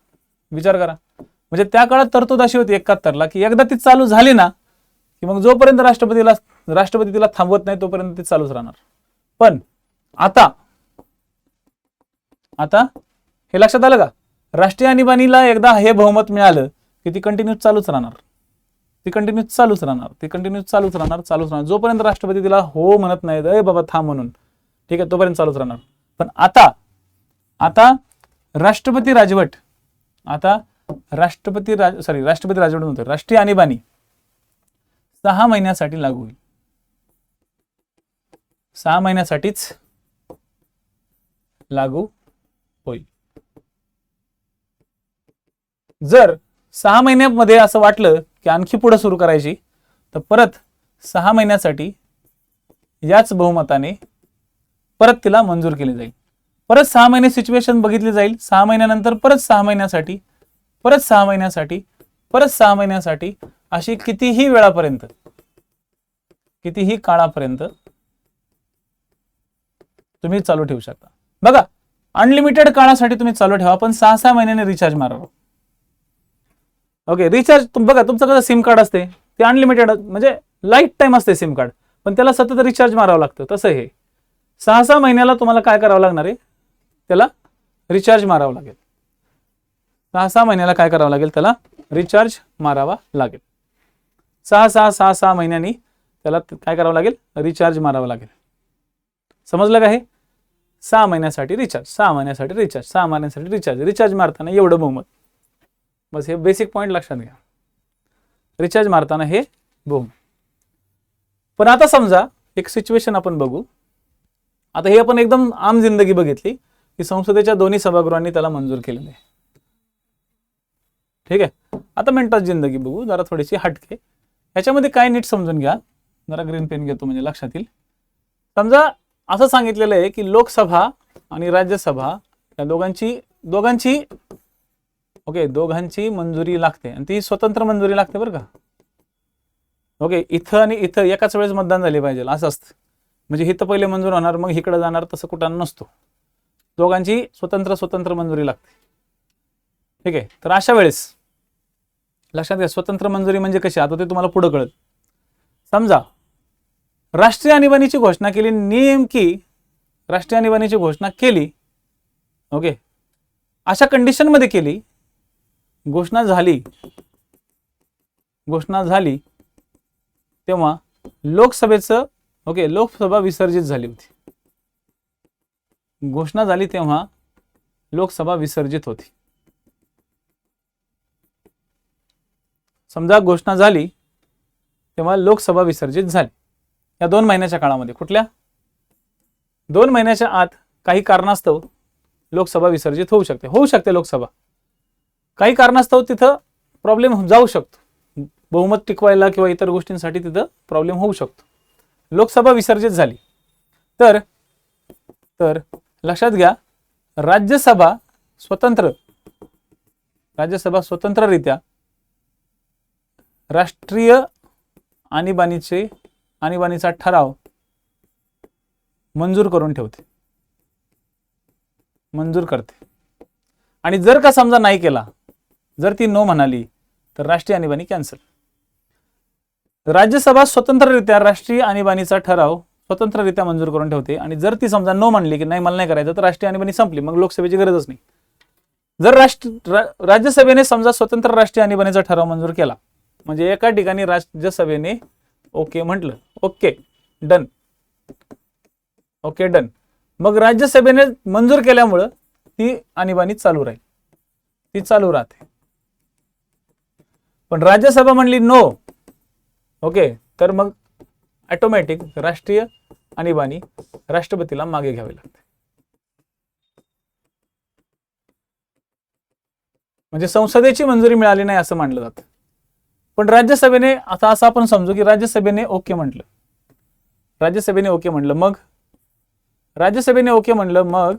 विचार करा. म्हणजे त्या काळात तरतूद अशी होती 71ला की एकदा ती चालू झाली ना की मग जोपर्यंत राष्ट्रपती तिला थांबवत नाही तोपर्यंत ती चालूच राहणार. पण आता हे लक्षात आलं का, राष्ट्रीय आणीबाणीला एकदा हे बहुमत मिळालं की ती कंटिन्यू चालूच राहणार. जोपर्यंत राष्ट्रपती तिला हो म्हणत नाही, अरे बाबा थांब म्हणून, ठीक आहे, तोपर्यंत चालूच राहणार. पण आता राष्ट्रपती राजवट म्हणतो, राष्ट्रीय आणीबाणी 6 महिन्यासाठी लागू होईल. 6 महिन्यासाठीच लागू होईल. जर 6 महिन्यामध्ये असं वाटलं की आणखी पुढे सुरू करायची, तर परत 6 महिन्यासाठी याच बहुमताने परत तिला मंजूर केली जाईल. परत 6 महिने सिच्युएशन बघितली जाईल. 6 महिन्यानंतर परत 6 महिन्यासाठी, परत 6 महिन्यासाठी, परत 6 महिन्यासाठी, अशी कितीही काळापर्यंत तुम्ही चालू ठेवू शकता. बघा, अनलिमिटेड काळासाठी तुम्ही चालू ठेवा, पण 6-6 महिन्याने रिचार्ज मारा. ओके, रिचार्ज बघा, तुमचं कसं सिम कार्ड असते ते अनलिमिटेड, म्हणजे लाईफ टाईम असते सिम कार्ड, पण त्याला सतत रिचार्ज मारावं लागतं. तसं हे 6-6 महिन्याला तुम्हाला काय करावं लागणार आहे, त्याला रिचार्ज मारावं लागेल. 6-6 महिन्याला काय करावं लागेल, त्याला रिचार्ज मारावा लागेल. 6 महिन्यांनी त्याला काय करावं लागेल, रिचार्ज मारावं लागेल. समजलं का हे? 6 महिन्यासाठी रिचार्ज, 6 महिन्यासाठी रिचार्ज, 6 महिन्यासाठी रिचार्ज. रिचार्ज मारताना एवढं बहुमत. बस हे बेसिक पॉइंट लक्षात घ्या. रिचार्ज मारताना हे बहुमत. पण आता समजा एक सिच्युएशन आपण बघू. आता हे आपण एकदम आम जिंदगी बघितली की संसदेच्या दोन्ही सभागृहांनी त्याला मंजूर केलेले आहे. ठीक आहे, आता मिनिटात जिंदगी बघू, जरा थोडीशी हटके. ह्याच्यामध्ये काय नीट समजून घ्या. जरा ग्रीन पेन घेतो म्हणजे लक्षात येईल. समजा असं सांगितलेलं आहे की लोकसभा आणि राज्यसभा या दोघांची मंजुरी लागते, आणि ती स्वतंत्र मंजुरी लागते बरं का. ओके, इथं आणि इथं एकाच वेळेस मतदान झाले पाहिजे असं असतं. म्हणजे इथं पहिले मंजूर होणार मग इकडे जाणार, तसं कुठं नसतो. दोघांची स्वतंत्र मंजुरी लागते. ठीक आहे, तर अशा वेळेस लक्षात घ्या, स्वतंत्र मंजुरी म्हणजे कशी, आता ते तुम्हाला पुढे कळत. समजा राष्ट्रीय आणीबाणीची घोषणा केली, नेमकी राष्ट्रीय आणीबाणीची घोषणा केली. ओके, अशा कंडिशन मध्ये केली, घोषणा झाली तेव्हा लोकसभा विसर्जित झाली होती. घोषणा झाली तेव्हा लोकसभा विसर्जित होती. समजा घोषणा झाली तेव्हा लोकसभा विसर्जित झाली. या 2 महिन्याच्या काळामध्ये, कुठल्या 2 महिन्याच्या आत काही कारणास्तव लोकसभा विसर्जित होऊ शकते लोकसभा. काही कारणास्तव तिथं प्रॉब्लेम जाऊ शकतो, बहुमत टिकवायला किंवा इतर गोष्टींसाठी तिथं प्रॉब्लेम होऊ शकतो. लोकसभा विसर्जित झाली तर लक्षात घ्या, राज्यसभा स्वतंत्ररित्या राष्ट्रीय आणीबाणीचा ठराव मंजूर करते. आणि जर का समजा नाही केला, जर ती नो म्हणाली, तर राष्ट्रीय आणीबाणी कॅन्सल. राज्यसभा स्वतंत्ररित्या राष्ट्रीय आणीबाणीचा ठराव स्वतंत्ररित्या मंजूर करून ठेवते आणि जर ती समजा नो म्हणली की नाही मला नाही करायचं तर राष्ट्रीय आणीबाणी संपली, मग लोकसभेची गरजच नाही. जर राज्यसभेने समजा स्वतंत्र राष्ट्रीय आणीबाणीचा ठराव मंजूर केला म्हणजे एका ठिकाणी राज्यसभेने ओके म्हटलं, ओके डन, ओके डन, मग राज्यसभेने मंजूर केल्यामुळं ती आणीबाणी चालू राहील, ती चालू राहते. पण राज्यसभा म्हणली नो, ओके, तर मग ऑटोमॅटिक राष्ट्रीय आणीबाणी राष्ट्रपतीला मागे घ्यावी लागते. म्हणजे संसदेची मंजुरी मिळाली नाही असं मानलं जातं. पण राज्यसभेने आता असं आपण समजू की राज्यसभेने ओके म्हटलं, राज्यसभेने ओके म्हटलं, मग राज्यसभेने ओके म्हटलं, मग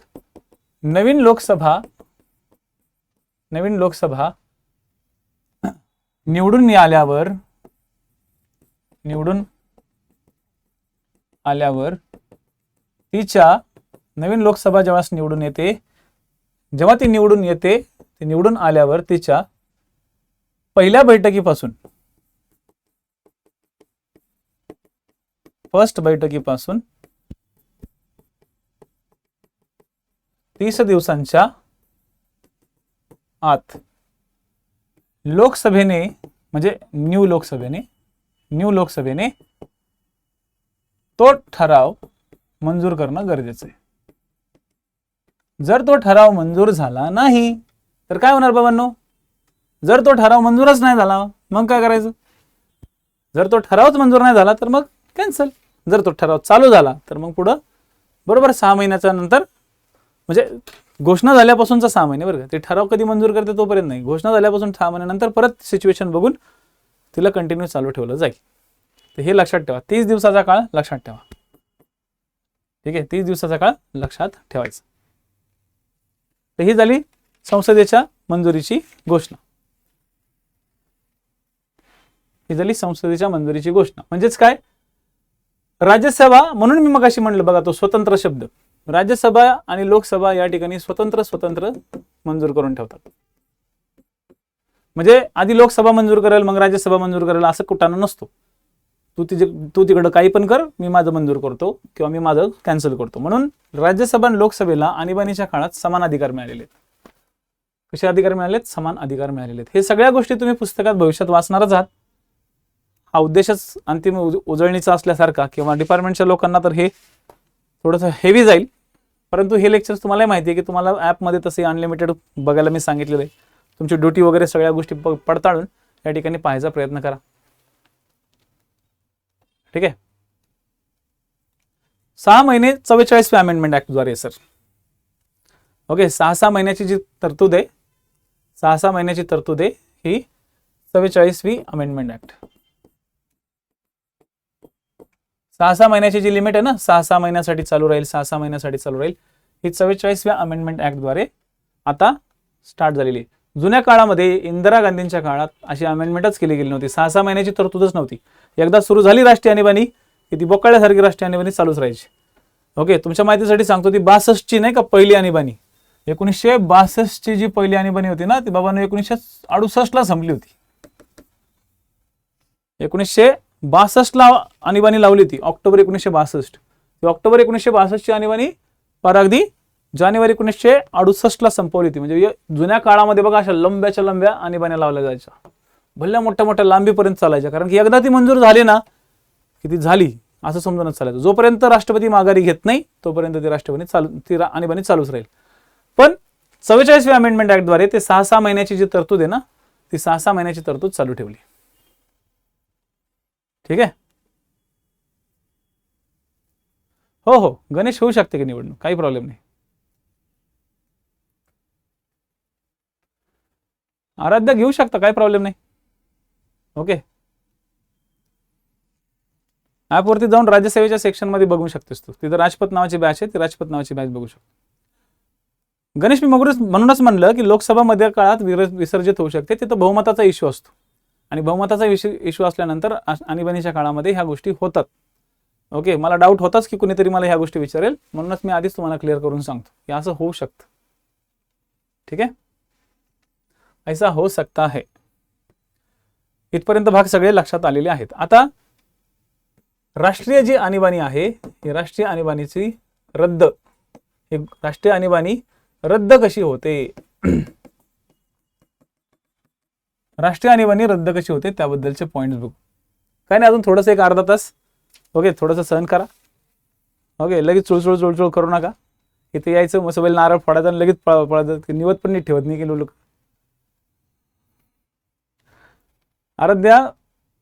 नवीन लोकसभा निवडून आल्यावर तिच्या नवीन लोकसभा जेव्हा निवडून येते, जेव्हा ती निवडून येते, ती निवडून आल्यावर तिच्या पहिल्या बैठकीपासून, फर्स्ट बैठकीपासून 30 दिवसांच्या आत लोकसभेने म्हणजे न्यू लोकसभेने तो ठराव मंजूर करणं गरजेचं आहे. जर तो ठराव मंजूर झाला नाही तर काय होणार बाबांनो? जर तो ठराव मंजूरच नाही झाला मग काय करायचं? जर तो ठरावच मंजूर नाही झाला तर मग कॅन्सल. जर तो ठराव चालू झाला तर मग पुढं बरोबर 6 महिन्याच्या नंतर, म्हणजे घोषणा झाल्यापासूनचा 6 महिने बरं का, ते ठराव कधी मंजूर करते तोपर्यंत नाही, घोषणा झाल्यापासून 6 महिन्यानंतर परत सिच्युएशन बघून तिला कंटिन्यू चालू ठेवलं जाईल. तर हे लक्षात ठेवा, 30 दिवसाचा काळ लक्षात ठेवा. ठीक आहे, 30 दिवसाचा काळ लक्षात ठेवायचा. तर ही झाली संसदेच्या मंजुरीची घोषणा. म्हणजेच काय, राज्यसभा, म्हणून मी मगाशी म्हणलं बघा तो स्वतंत्र शब्द, राज्यसभा आणि लोकसभा या ठिकाणी स्वतंत्र मंजूर करून ठेवतात. म्हणजे आधी लोकसभा मंजूर करेल मग राज्यसभा मंजूर करेल असं कुठं नसतो. तू तिकडं काही पण कर, मी माझं मंजूर करतो किंवा मी माझं कॅन्सल करतो. म्हणून राज्यसभा आणि लोकसभेला आणीबाणीच्या काळात समान अधिकार मिळालेले आहेत. कसे अधिकार मिळालेत? समान अधिकार मिळालेले आहेत. हे सगळ्या गोष्टी तुम्ही पुस्तकात भविष्यात वाचणारच आहात. हा उद्देशच अंतिम उजळणीचा असल्यासारखा किंवा डिपार्टमेंटच्या लोकांना तर हे थोडंसं हेवी जाईल, परंतु हे लेक्चर्स तुम्हाला माहिती आहे की तुम्हाला ॲपमध्ये तसे अनलिमिटेड बघायला मी सांगितलेलं आहे. तुमची ड्युटी वगैरे सगळ्या गोष्टी पडताळून या ठिकाणी पाहायचा प्रयत्न करा. ठीक आहे. 6 महिने 44व्या अमेंडमेंट ऍक्टद्वारे सर. ओके, 6 महिन्याची जी तरतूद आहे, 6 महिन्याची तरतूद आहे ही 44वी अमेंडमेंट ऍक्ट. 6 महिन्याची जी लिमिट आहे ना, 6 महिन्यासाठी चालू राहील, 6 महिन्यासाठी चालू राहील, ही 44व्या अमेंडमेंट ऍक्टद्वारे आता स्टार्ट झालेली आहे. जुन्या काळामध्ये इंदिरा गांधींच्या काळात अशी अमेंडमेंटच केली गेली नव्हती. 6 महिन्याची तरतूदच नव्हती. एकदा सुरू झाली राष्ट्रीय आणीबाणी की ती बोकाळ्यासारखी राष्ट्रीय आणीबाणी चालूच राहायची. ओके, तुमच्या माहितीसाठी सांगतो, ती 62ची नाही का पहिली आणीबाणी, 1962ची जी पहिली आणीबाणी होती ना, ती बाबांनी 1968ला संपली होती. 1962ला आणीबाणी लावली होती, ऑक्टोबर 1962. ती ऑक्टोबर 1962ची आणीबाणी अगदी जानेवारी 1968ला संपवली होती. म्हणजे जुन्या काळामध्ये बघा अशा लंब्याच्या लंब्या आणीबाण्या लावल्या जायच्या, भल्या मोठ्या लांबीपर्यंत चालायच्या. कारण की एकदा ती मंजूर झाली ना की ती झाली असं समजूनच चालायचं. जोपर्यंत राष्ट्रपती माघारी घेत नाही तोपर्यंत ती आणीबाणी चालूच राहील. पण 44व्या अमेंडमेंट ऍक्टद्वारे ते 6 महिन्याची जी तरतूद आहे ना, ती 6 महिन्याची तरतूद चालू ठेवली. ठीक आहे. हो, गणेश होऊ शकते की निवडणूक, काही प्रॉब्लेम नाही. आराध्य घेऊ शकता, काही प्रॉब्लेम नाही. ओके, ॲपवरती जाऊन राज्यसेवेच्या सेक्शनमध्ये बघू शकतेस तू, तिथं राजपत नावाची बॅच आहे, ती राजपत नावाची बॅच बघू शकतो. गणेश, मी म्हणूनच म्हणलं की लोकसभा मध्ये काळात विसर्जित होऊ शकते, तिथं बहुमताचा इश्यू असतो आणि बहुमताचा इश्यू असल्यानंतर आणीबाणीच्या काळामध्ये ह्या गोष्टी होतात. ओके, मला डाऊट होताच की कुणीतरी मला ह्या गोष्टी विचारेल, म्हणूनच मी आधीच तुम्हाला क्लिअर करून सांगतो की असं होऊ शकतं. ठीक आहे, ऐसा हो सकता है. इथपर्यंत भाग सगळे लक्षात आलेले आहेत. आता राष्ट्रीय जी आणीबाणी आहे, ही राष्ट्रीय आणीबाणीची रद्द, ही राष्ट्रीय आणीबाणी रद्द कशी होते, राष्ट्रीय आणीबाणी रद्द कशी होते त्याबद्दलचे पॉइंट्स बघू. काय नाही, अजून थोडंसं एक अर्धा तास. ओके, थोडंसं सहन करा. ओके, लगेच चुळचुळ करू नका. इथे यायचं, मग नारळ फोडायचा आणि लगेच पळायचं, निवत पण नीट ठेवत नाही की लोक. आराध्या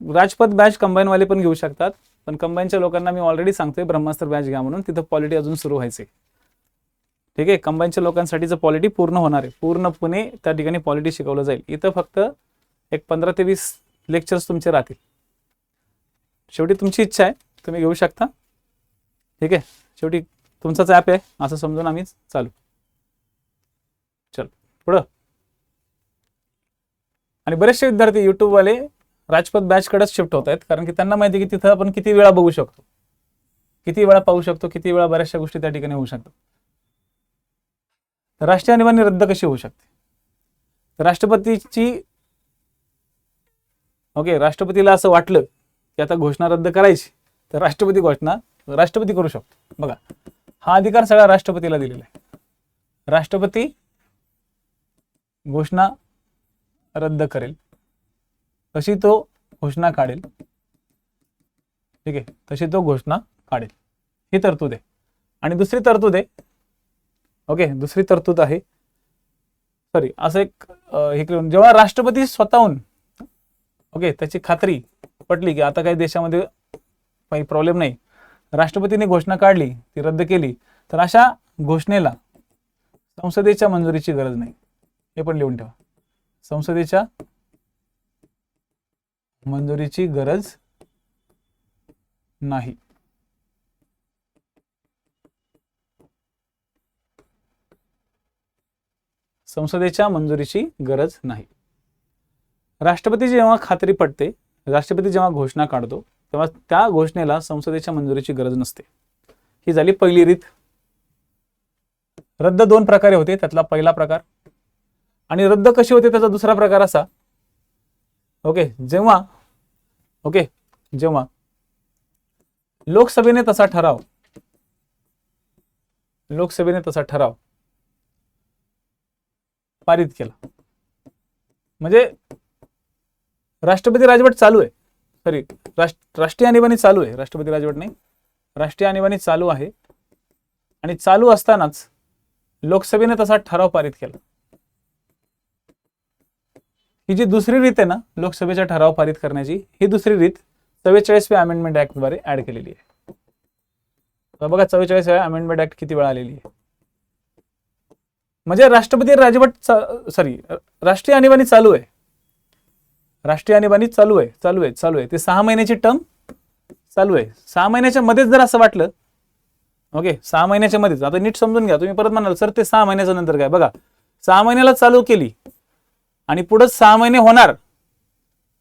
राजपथ बॅच कंबाईनवाले पण घेऊ शकतात, पण कंबाईनच्या लोकांना मी ऑलरेडी सांगतोय ब्रह्मास्त्र बॅच घ्या म्हणून, तिथं पॉलिटी अजून सुरू व्हायचे. ठीक आहे, कंबाईनच्या लोकांसाठीचं पॉलिटी पूर्ण होणार आहे, पूर्णपणे त्या ठिकाणी पॉलिटी शिकवलं जाईल. इथं फक्त एक 15 ते 20 लेक्चर्स तुमचे राहतील. शेवटी तुमची इच्छा आहे, तुम्ही घेऊ शकता. ठीक आहे, शेवटी तुमचाच ॲप आहे असं समजून आम्ही चालू. चल पुढं. आणि बरेचसे विद्यार्थी युट्यूबवाले राजपथ बॅचकडेच शिफ्ट होत आहेत, कारण की त्यांना माहिती आहे की तिथं आपण किती वेळा बघू शकतो, किती वेळा पाहू शकतो, किती वेळा बऱ्याचशा गोष्टी त्या ठिकाणी होऊ शकतात. राष्ट्रीय आणीबाणी रद्द कशी होऊ शकते? राष्ट्रपतीची, ओके, राष्ट्रपतीला असं वाटलं की आता घोषणा रद्द करायची, तर राष्ट्रपती करू शकतो. बघा, हा अधिकार सगळा राष्ट्रपतीला दिलेला आहे. राष्ट्रपती घोषणा रद्द करेल, तशी तो घोषणा काढेल. ठीक आहे, तशी तो घोषणा काढेल, ही तरतूद आहे. आणि दुसरी तरतूद आहे, ओके, दुसरी तरतूद आहे, सॉरी, असं एक हे करून, जेव्हा राष्ट्रपती स्वतःहून, ओके, त्याची खात्री पटली की आता काही देशामध्ये काही प्रॉब्लेम नाही, राष्ट्रपतीने घोषणा काढली, ती रद्द केली, तर अशा घोषणेला संसदेच्या मंजुरीची गरज नाही. हे पण लिहून ठेवा, संसदेच्या मंजुरीची गरज नाही. संसदेच्या मंजुरीची गरज नाही. राष्ट्रपती जेव्हा खात्री पटते, राष्ट्रपती जेव्हा घोषणा काढतो, तेव्हा त्या घोषणेला संसदेच्या मंजुरीची गरज नसते. ही झाली पहिली रीत. रद्द 2 प्रकारे होते, त्यातला पहिला प्रकार. आणि रद्द कशी होते त्याचा दुसरा प्रकार असा, ओके, जेव्हा लोकसभेने तसा ठराव पारित केला, म्हणजे राष्ट्रपती राजवट चालू आहे, सॉरी, राष्ट्रीय आणीबाणी चालू आहे, राष्ट्रपती राजवट नाही, राष्ट्रीय आणीबाणी चालू आहे, आणि चालू असतानाच लोकसभेने तसा ठराव पारित केला. ही जी दुसरी रीत आहे ना लोकसभेचा ठराव पारित करण्याची, ही दुसरी रीत 44व्या अमेंडमेंट ऍक्ट द्वारे ऍड केलेली आहे. तर बघा 44व्या अमेंडमेंट ऍक्ट किती वेळा आलेली आहे. म्हणजे राष्ट्रपती राजवट, सॉरी, राष्ट्रीय आणीबाणी चालू आहे, राष्ट्रीय आणीबाणी चालू आहे, ते 6 महिन्याची टर्म चालू आहे. 6 महिन्याच्या मध्येच जर असं वाटलं, ओके, 6 महिन्याच्या मध्येच, आता नीट समजून घ्या, तुम्ही परत म्हणाल सर ते 6 महिन्याच्या नंतर काय, बघा 6 महिन्याला चालू केली आणि पुढे 6 महिने होणार,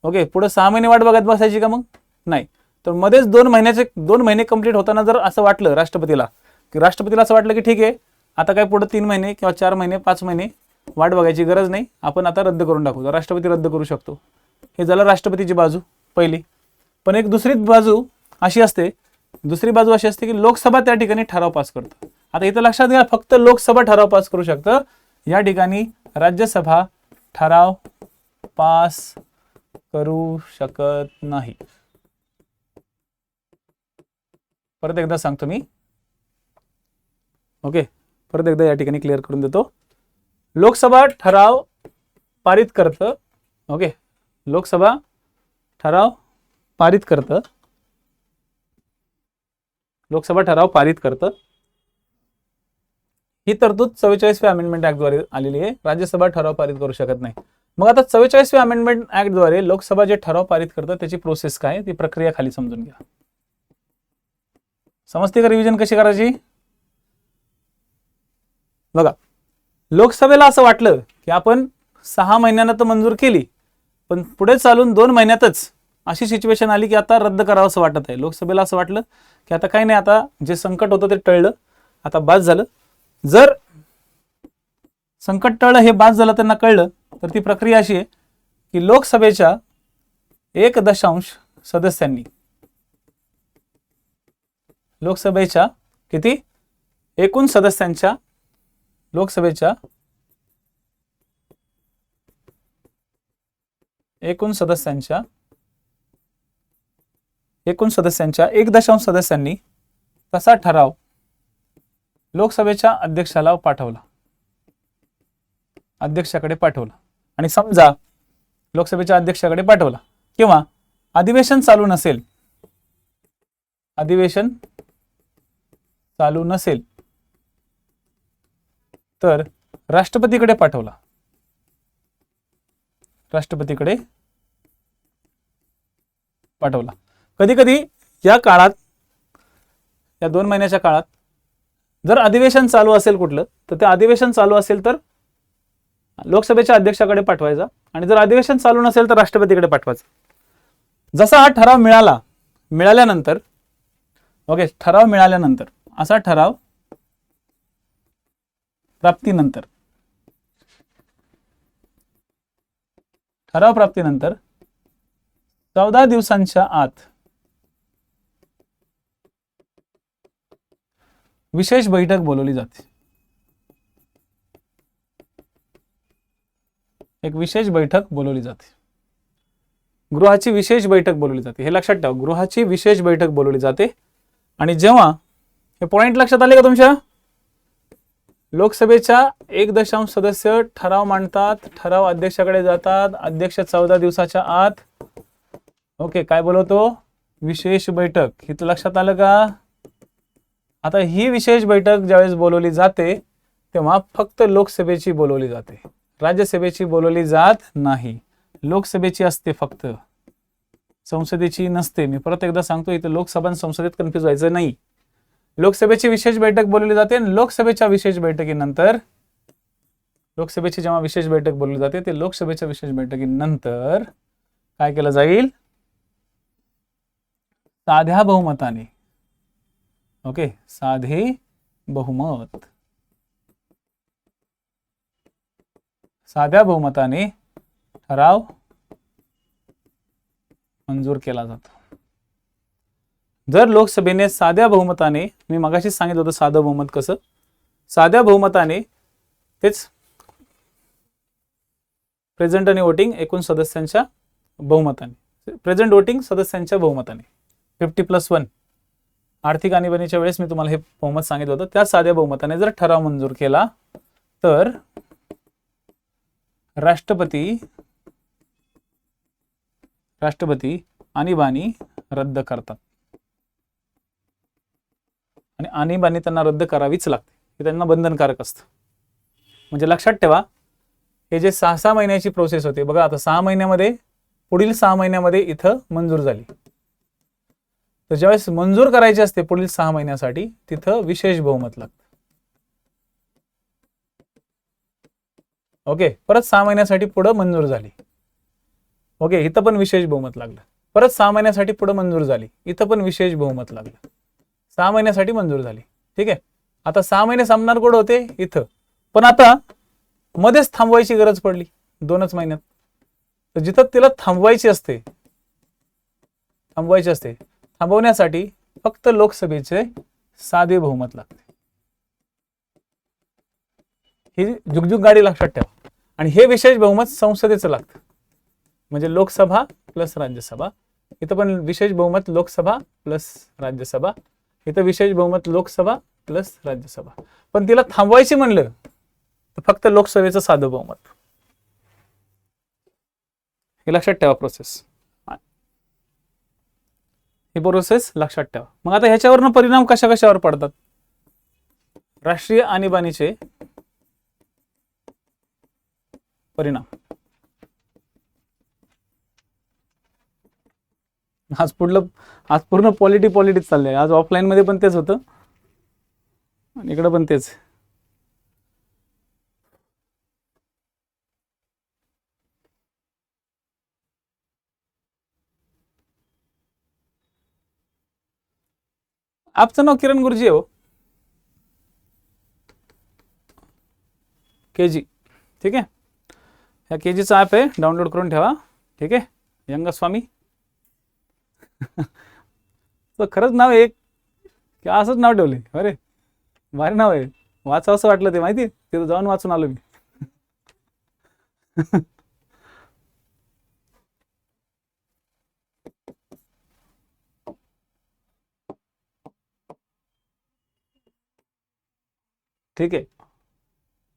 ओके, पुढे 6 महिने वाट बघत बसायची का? मग नाही. तर मध्येच 2 महिने कंप्लीट होताना जर असं वाटलं राष्ट्रपतीला असं वाटलं की ठीक आहे, आता काय पुढे 3 महिने किंवा 4 महिने 5 महिने वाट बघायची गरज नाही, आपण आता रद्द करून टाकू, राष्ट्रपती रद्द करू शकतो. हे झालं राष्ट्रपतीची बाजू पहिली. पण एक दुसरी बाजू अशी असते की लोकसभा त्या ठिकाणी ठराव पास करतं. आता इथं लक्षात घ्या, फक्त लोकसभा ठराव पास करू शकतं, या ठिकाणी राज्यसभा ठराव पास करू शकत नाही. परत एकदा सांगतो मी, ओके, परत एकदा या ठिकाणी क्लिअर करून देतो. लोकसभा ठराव पारित करतं, ओके, लोकसभा ठराव पारित करतं, ही तरतूद 44व्या अमेंडमेंट ऍक्ट द्वारे आलेली आहे. राज्यसभा ठराव पारित करू शकत नाही. मग आता 44व्या अमेंडमेंट ऍक्ट द्वारे लोकसभा जे ठराव पारित करतं त्याची प्रोसेस काय, ती प्रक्रिया खाली समजून घ्या. समजते का रिव्हिजन कशी करायची? बघा, लोकसभेला असं वाटलं की आपण 6 महिन्यांना तर मंजूर केली, पण पुढे चालून 2 महिन्यातच अशी सिच्युएशन आली की आता रद्द करावं असं वाटत आहे. लोकसभेला असं वाटलं की आता काही नाही, आता जे संकट होतं ते टळलं, आता बास झालं. जर संकट टळलं, हे बास झालं, त्यांना कळलं, तर ती प्रक्रिया अशी आहे की लोकसभेच्या 1 सदस्यांनी लोकसभेच्या किती एकूण सदस्यांच्या लोकसभेच्या एकूण सदस्यांच्या 1 सदस्यांनी तसा ठराव लोकसभेच्या अध्यक्षाकडे पाठवला आणि समजा लोकसभेच्या अध्यक्षाकडे पाठवला किंवा अधिवेशन चालू नसेल तर राष्ट्रपतीकडे पाठवला कधी कधी या काळात या 2 महिन्याच्या काळात जर अधिवेशन चालू असेल कुठलं तर ते अधिवेशन चालू असेल तर लोकसभेच्या अध्यक्षाकडे पाठवायचा आणि जर अधिवेशन चालू नसेल तर राष्ट्रपतीकडे पाठवायचा. जसा हा ठराव मिळाल्यानंतर असा ठराव प्राप्तीनंतर 14 दिवसांच्या आत विशेष बैठक बोलवली जाते. एक विशेष बैठक बोलवली जाते. गृहाची विशेष बैठक बोलवली जाते. हे लक्षात ठेवा, गृहाची विशेष बैठक बोलवली जाते. आणि जेव्हा हे पॉइंट लक्षात आले का तुमच्या, लोकसभेच्या 1 सदस्य ठराव मांडतात, ठराव अध्यक्षाकडे जातात, अध्यक्ष 14 दिवसाच्या आत ओके काय बोलवतो, विशेष बैठक. इथं लक्षात आलं का? आता ही विशेष बैठक ज्यावेळेस बोलवली जाते तेव्हा फक्त लोकसभेची बोलवली जाते, राज्यसभेची बोलवली जात नाही. लोकसभेची असते फक्त, संसदेची नसते. मी परत एकदा सांगतो, इथं लोकसभा आणि संसदेत कन्फ्युज व्हायचं नाही. लोकसभेची विशेष बैठक बोलवली जाते आणि लोकसभेच्या विशेष बैठकीनंतर, लोकसभेची जेव्हा विशेष बैठक बोलवली जाते ते लोकसभेच्या विशेष बैठकीनंतर काय केलं जाईल, साध्या बहुमताने ओके साधे बहुमत, साध्या बहुमताने ठराव मंजूर केला जातो. जर लोकसभेने साध्या बहुमताने, मी मगाशी सांगितलं होतं साधं बहुमत कसं, साध्या बहुमताने तेच प्रेझेंट आणि वोटिंग एकूण सदस्यांच्या बहुमताने, प्रेझेंट वोटिंग सदस्यांच्या बहुमताने 50+1 आर्थिक आणीबाणीच्या वेळेस मी तुम्हाला हे बहुमत सांगितलं होतं, त्या साध्या बहुमताने जर ठराव मंजूर केला तर राष्ट्रपती आणीबाणी रद्द करतात. आणि आणीबाणी त्यांना रद्द करावीच लागते, हे त्यांना बंधनकारक असतं. म्हणजे लक्षात ठेवा, हे जे 6 महिन्याची प्रोसेस होते बघा, आता 6 महिन्यामध्ये, पुढील 6 महिन्यामध्ये इथं मंजूर झाली, तर ज्यावेळेस मंजूर करायची असते पुढील 6 महिन्यासाठी तिथं विशेष बहुमत लागतं. ओके, परत 6 महिन्यासाठी पुढं मंजूर झाली, ओके इथं पण विशेष बहुमत लागलं. परत 6 महिन्यासाठी पुढं मंजूर झाली, इथं पण विशेष बहुमत लागलं. 6 महिन्यासाठी मंजूर झाली, ठीक आहे. आता 6 महिने संपणार कुठं होते, इथं. पण आता मध्येच थांबवायची गरज पडली 2च महिन्यात, तर जिथं तिला थांबवायची असते, थांबवण्यासाठी फक्त लोकसभेचे साधे बहुमत लागते. ही जुगजुग गाडी लक्षात ठेवा. आणि हे विशेष बहुमत संसदेचं लागतं, म्हणजे लोकसभा प्लस राज्यसभा. इथं पण विशेष बहुमत लोकसभा प्लस राज्यसभा, इथं विशेष बहुमत लोकसभा प्लस राज्यसभा. पण तिला थांबवायची म्हणलं तर फक्त लोकसभेचं साधं बहुमत. हे लक्षात ठेवा प्रोसेस, ही प्रोसेस लक्षात ठेवा. मग आता ह्याच्यावरनं परिणाम कशावर पडतात, राष्ट्रीय आणीबाणीचे परिणाम. आज पूर्ण पॉलिटिक्स चाललंय. आज ऑफलाईन मध्ये पण तेच होतं आणि इकडं पण तेच. आपचं नाव किरण गुरुजी हो, KG, ठीक आहे. ह्या KGचा ॲप आहे, डाउनलोड करून ठेवा, ठीक आहे. यंगस्वामी तर खरंच नाव आहे की असंच नाव ठेवले? अरे भारी नाव आहे, वाचावं असं वाटलं ते, माहिती तिथं जाऊन वाचून आलो मी. ठीक आहे.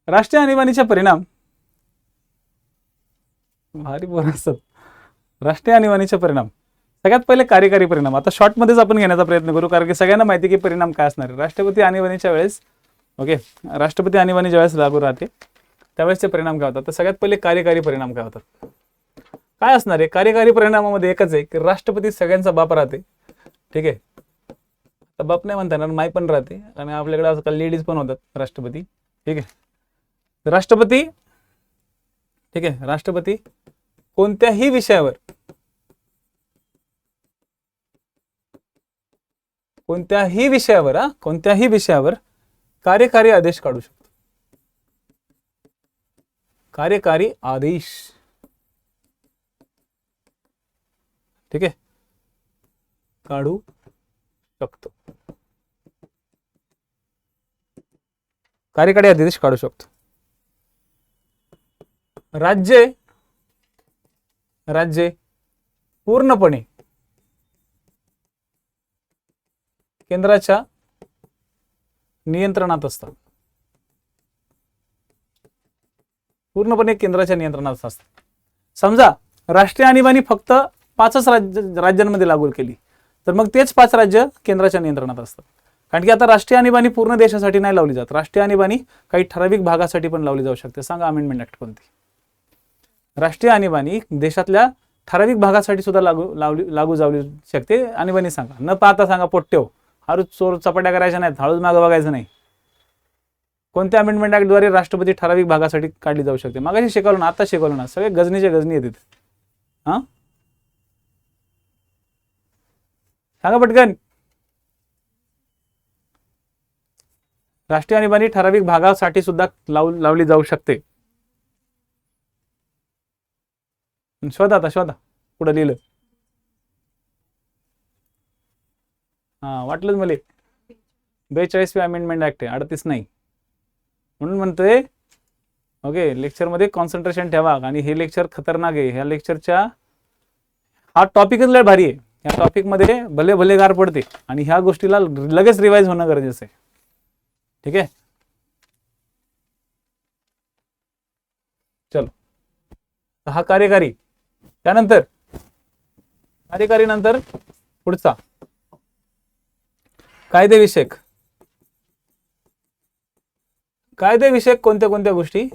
राष्ट्रीय आणीबाणीचे परिणाम, भारी पोरं असतात. राष्ट्रीय आणीबाणीचे परिणाम, सगळ्यात पहिले कार्यकारी परिणाम. आता शॉर्टमध्येच आपण घेण्याचा प्रयत्न करू, कारण की सगळ्यांना माहिती की परिणाम काय असणार आहे. राष्ट्रपती आणीबाणीच्या वेळेस, ओके, राष्ट्रपती आणीबाणी ज्यावेळेस लागू राहते त्यावेळेसचे परिणाम काय होतात. तर सगळ्यात पहिले कार्यकारी परिणाम काय होतात, काय असणार आहे? कार्यकारी परिणामामध्ये एकच आहे की राष्ट्रपती सगळ्यांचा बाप राहते. ठीक आहे, तर बाप नाही म्हणता येणार, माई पण राहते, आणि आपल्याकडे आजकाल लेडीज पण होतात राष्ट्रपती. ठीक आहे, राष्ट्रपती, ठीक आहे, राष्ट्रपती कोणत्याही विषयावर, कोणत्याही विषयावर, कोणत्याही विषयावर कार्यकारी आदेश काढू शकतो. कार्यकारी आदेश, ठीक आहे, काढू शकतो. कार्यकारी आदेश काढू शकतो. राज्ये पूर्णपणे केंद्राच्या नियंत्रणात असतात. पूर्णपणे केंद्राच्या नियंत्रणात असतात. समजा राष्ट्रीय आणीबाणी फक्त 5च राज्यांमध्ये लागू केली, तर मग तेच 5 राज्य केंद्राच्या नियंत्रणात असतात. कारण की आता राष्ट्रीय आणीबाणी पूर्ण देशासाठी नाही लावली जात. राष्ट्रीय आणीबाणी काही ठराविक भागासाठी पण लावली जाऊ शकते. सांगा अमेंडमेंट ऍक्ट कोणती? राष्ट्रीय आणीबाणी देशातल्या ठराविक भागासाठी सुद्धा लागू जाऊ शकते. आणीबाणी सांगा, न पाहता सांगा पोट्टेव, हळूच चोर चपाट्या करायच्या नाहीत, हळूच मागं बघायचं नाही. कोणत्या अमेंडमेंट ऍक्टद्वारे राष्ट्रपती ठराविक भागासाठी काढली जाऊ शकते? मागाशी शिकवलं ना, आता शिकवलं ना, सगळे गजनीचे गजनी येतात. हा, सांगा पटकन. राष्ट्रीय आणीबाणी ठराविक भागासाठी सुद्धा लावली जाऊ शकते. शोधा, आता शोधा, पुढे लिहिलं. हा, वाटलंच मला. 42वी अमेंडमेंट ऍक्ट आहे, 38 नाही. म्हणून म्हणतोय, ओके, लेक्चरमध्ये कॉन्सन्ट्रेशन ठेवा. आणि हे लेक्चर खतरनाक आहे. ह्या लेक्चरच्या, हा टॉपिकच लय भारी आहे. या टॉपिकमध्ये भले भले गार पडते, आणि ह्या गोष्टीला लगेच रिवाइज होणं गरजेचं आहे. ठीक आहे, चलो. हा कार्यकारी. त्यानंतर कार्यकारी नंतर पुढचा कायदेविषयक. कायदेविषयक कोणत्या कोणत्या गोष्टी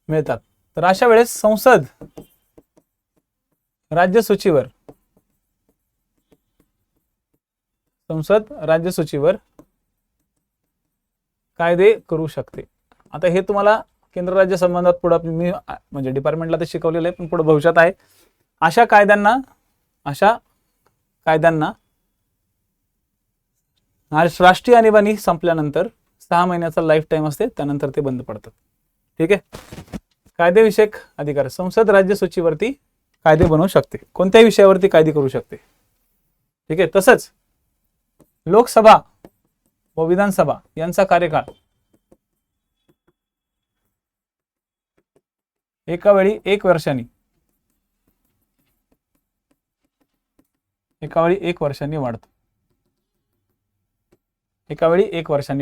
मिळतात? तर अशा वेळेस संसद राज्य सूचीवर कायदे करू शकते. आता हे तुम्हाला केंद्र राज्य संबंधात पुढे मी म्हणजे डिपार्टमेंटला ते शिकवलेलं आहे, पण पुढे भविष्यात आहे. अशा कायद्यांना राष्ट्रीय आणीबाणी संपल्यानंतर 6 महिन्याचा लाईफ टाइम असते, त्यानंतर ते बंद पडतात. ठीक आहे, कायदेविषयक अधिकार. संसद राज्य सूचीवरती कायदे बनवू शकते, कोणत्याही विषयावरती कायदे करू शकते. ठीक आहे, तसंच लोकसभा व विधानसभा यांचा कार्यकाळ एका वेळी 1 वर्षांनी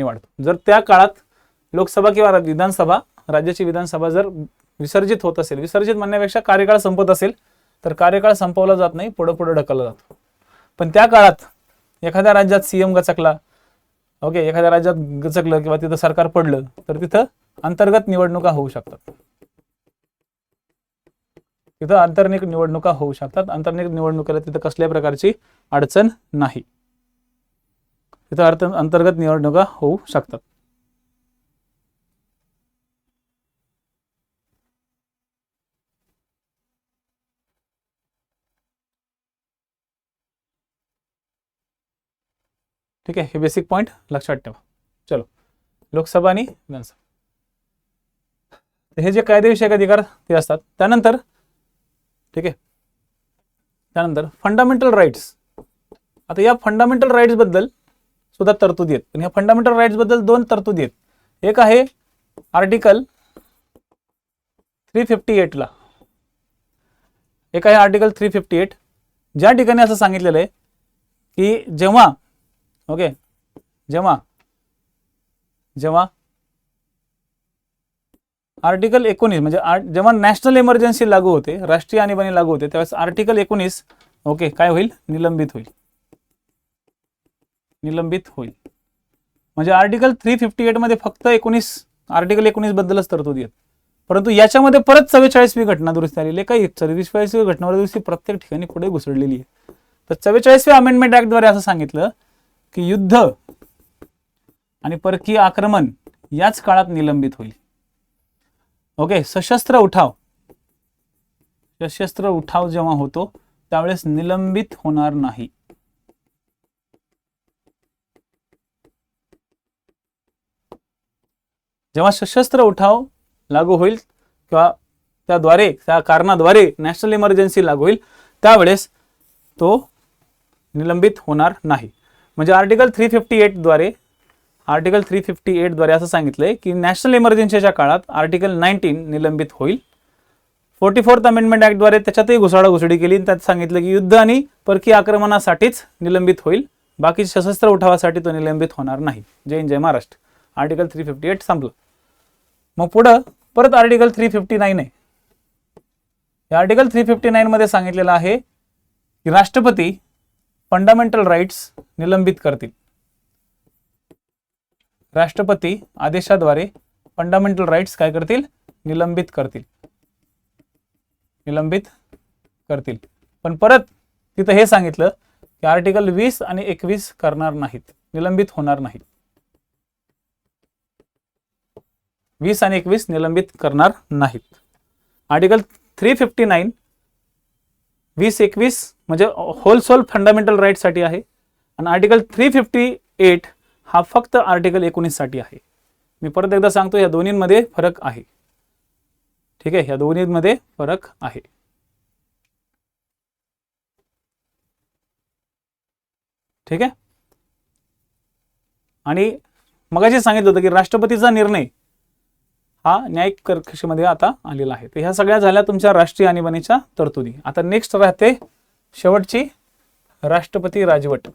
वाढतो. जर त्या काळात लोकसभा किंवा विधानसभा, राज्याची विधानसभा जर विसर्जित होत असेल, विसर्जित म्हणण्यापेक्षा कार्यकाळ संपत असेल, तर कार्यकाळ संपवला जात नाही, पुढे पुढे ढकलला जातो. पण त्या काळात एखाद्या राज्यात सीएम गचकला, ओके, एखाद्या राज्यात गचकलं किंवा तिथं सरकार पडलं, तर तिथं अंतर्गत निवडणुका होऊ शकतात. अंतर्गत निवडणुकीला तिथं कसल्याही प्रकारची अडचण नाही. तिथं अंतर्गत निवडणुका होऊ शकतात. ठीक आहे, हे बेसिक पॉइंट लक्षात ठेवा. चलो, लोकसभा आणि विधानसभा हे जे कायदेविषयक अधिकार ते असतात. त्यानंतर, ठीक आहे, त्यानंतर फंडामेंटल राईट्स. आता या फंडामेंटल राईट्स बद्दल सुद्धा तरतुदी आहेत, पण या फंडामेंटल राईट्स बद्दल दोन तरतुदी आहेत. एक आहे आर्टिकल 358 ला, एक आहे आर्टिकल 358, ज्या ठिकाणी असं सांगितलेलं आहे की जेव्हा ओके जेव्हा आर्टिकल 19 म्हणजे जेव्हा नॅशनल इमर्जन्सी लागू होते, राष्ट्रीय आणीबाणी लागू होते, त्यावेळेस आर्टिकल 19 ओके काय होईल, निलंबित होईल. म्हणजे आर्टिकल 358 मध्ये फक्त आर्टिकल 19 बद्दलच तरतुदी आहेत, परंतु याच्यामध्ये परत 44वी घटना दुरुस्ती आलेली आहे. काही 44वी घटना दुरुस्ती प्रत्येक ठिकाणी पुढे घुसळलेली आहे. तर 44व्या अमेंडमेंट ऍक्ट द्वारे असं सांगितलं की युद्ध आणि परकीय आक्रमण याच काळात निलंबित होईल. ओके, सशस्त्र उठाव जेव्हा होतो त्यावेळेस निलंबित होणार नाही. जेव्हा सशस्त्र उठाव लागू होईल किंवा त्या कारणाद्वारे नॅशनल इमर्जन्सी लागू होईल त्यावेळेस तो निलंबित होणार नाही. म्हणजे आर्टिकल 358 द्वारे असं सांगितलंय की नॅशनल इमर्जन्सीच्या काळात आर्टिकल 19 निलंबित होईल. 44th अमेंडमेंट ऍक्ट द्वारे त्याच्यातही घुसाडाघुसडी केली, त्यात सांगितलं की युद्ध आणि परकीय आक्रमणासाठीच निलंबित होईल, बाकी सशस्त्र उठावासाठी तो निलंबित होणार नाही. जय हिंद जय महाराष्ट्र. आर्टिकल 358 संपलं. मग पुढं परत आर्टिकल 359 आहे. या आर्टिकल 359 मध्ये सांगितलेलं आहे की राष्ट्रपती फंडामेंटल राईट्स निलंबित करतील. राष्ट्रपती आदेशाद्वारे फंडामेंटल राईट्स काय करतील, निलंबित करतील. पण परत तिथं हे सांगितलं की आर्टिकल 20 आणि 21 करणार नाहीत, निलंबित होणार नाहीत. 20 आणि 21 निलंबित करणार नाहीत. आर्टिकल 359 20-21 म्हणजे होलसोल फंडामेंटल राईट साठी आहे, आणि आर्टिकल 358 हा फक्त आर्टिकल 19 साठी आहे. मी परत एकदा सांगतो, या दोन्हींमध्ये फरक आहे. ठीक आहे, या दोन्हींमध्ये फरक आहे. ठीक आहे. आणि मगाशी सांगितलं होतं की राष्ट्रपतीचा निर्णय हा न्यायिक कक्षेमध्ये आता आलेला आहे. तर ह्या सगळ्या झाल्या तुमच्या राष्ट्रीय आणीबाणीच्या तरतुदी. आता नेक्स्ट राहते शेवटची राष्ट्रपती राजवट.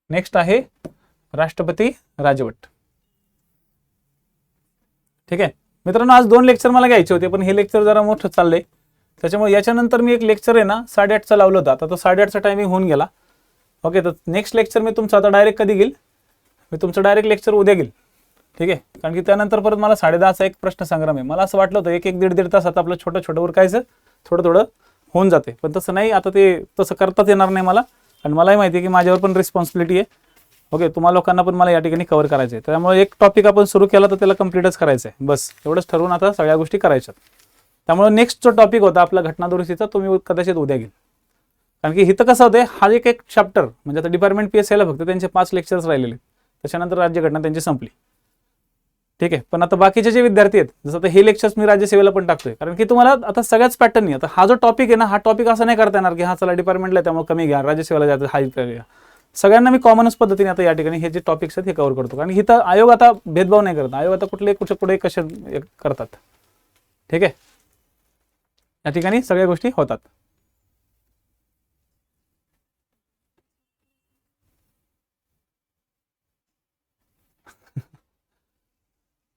नेक्स्ट आहे राष्ट्रपती राजवट. ठीक आहे मित्रांनो, आज 2 लेक्चर मला घ्यायचे होते, पण हे लेक्चर जरा मोठं चाललंय, त्याच्यामुळे याच्यानंतर मी एक लेक्चर आहे ना 8:30चा लावलं होतं. आता तो 8:30चा टायमिंग होऊन गेला. ओके, तर नेक्स्ट लेक्चर मी तुमचं आता डायरेक्ट कधी घेईल, मी तुमचं डायरेक्ट लेक्चर उद्या घेईल. ठीक आहे, कारण की त्यानंतर परत मला 10:30चा एक प्रश्न संग्राम आहे. मला असं वाटलं होतं 1-1, 1.5 तासात आपलं छोटं उरकायचं, थोडं होऊन जाते, पण तसं नाही. आता ते तसं करताच येणार नाही मला, आणि मलाही माहिती आहे की माझ्यावर पण रिस्पॉन्सिबिलिटी आहे. ओके, तुम्हाला लोकांना पण मला या ठिकाणी कव्हर करायचं आहे. त्यामुळे एक टॉपिक आपण सुरू केला तर त्याला कम्प्लीटच करायचं आहे, बस एवढंच ठरवून आता सगळ्या गोष्टी करायच्यात. त्यामुळे नेक्स्ट जो टॉपिक होता आपला घटना दुरुस्तीचा, तो मी कदाचित उद्या घेईल. कारण की इथं कसं होतं, हा एक चॅप्टर म्हणजे आता डिपार्टमेंट PSIला फक्त त्यांचे 5 लेक्चर्स राहिलेले, त्याच्यानंतर राज्यघटना त्यांची संपली. ठीक आहे, पण आता बाकीचे जे विद्यार्थी आहेत, जसं आता हे लेक्चर्स मी राज्यसेवेला पण टाकतोय, कारण की तुम्हाला आता सगळ्याच पॅटर्न नाही. आता हा जो टॉपिक आहे ना, हा टॉपिक असं नाही करता येणार की हा चला डिपार्टमेंटला त्यामुळे कमी घ्या, राज्यसेवेला जायचं हा घ्या. सगळ्यांना मी कॉमनच पद्धतीने आता या ठिकाणी हे जे टॉपिक्स आहेत हे कव्हर करतो, कारण इथं आयोग आता भेदभाव नाही करत. आयोग आता कुठे कसे करतात. ठीक आहे, या ठिकाणी सगळ्या गोष्टी होतात.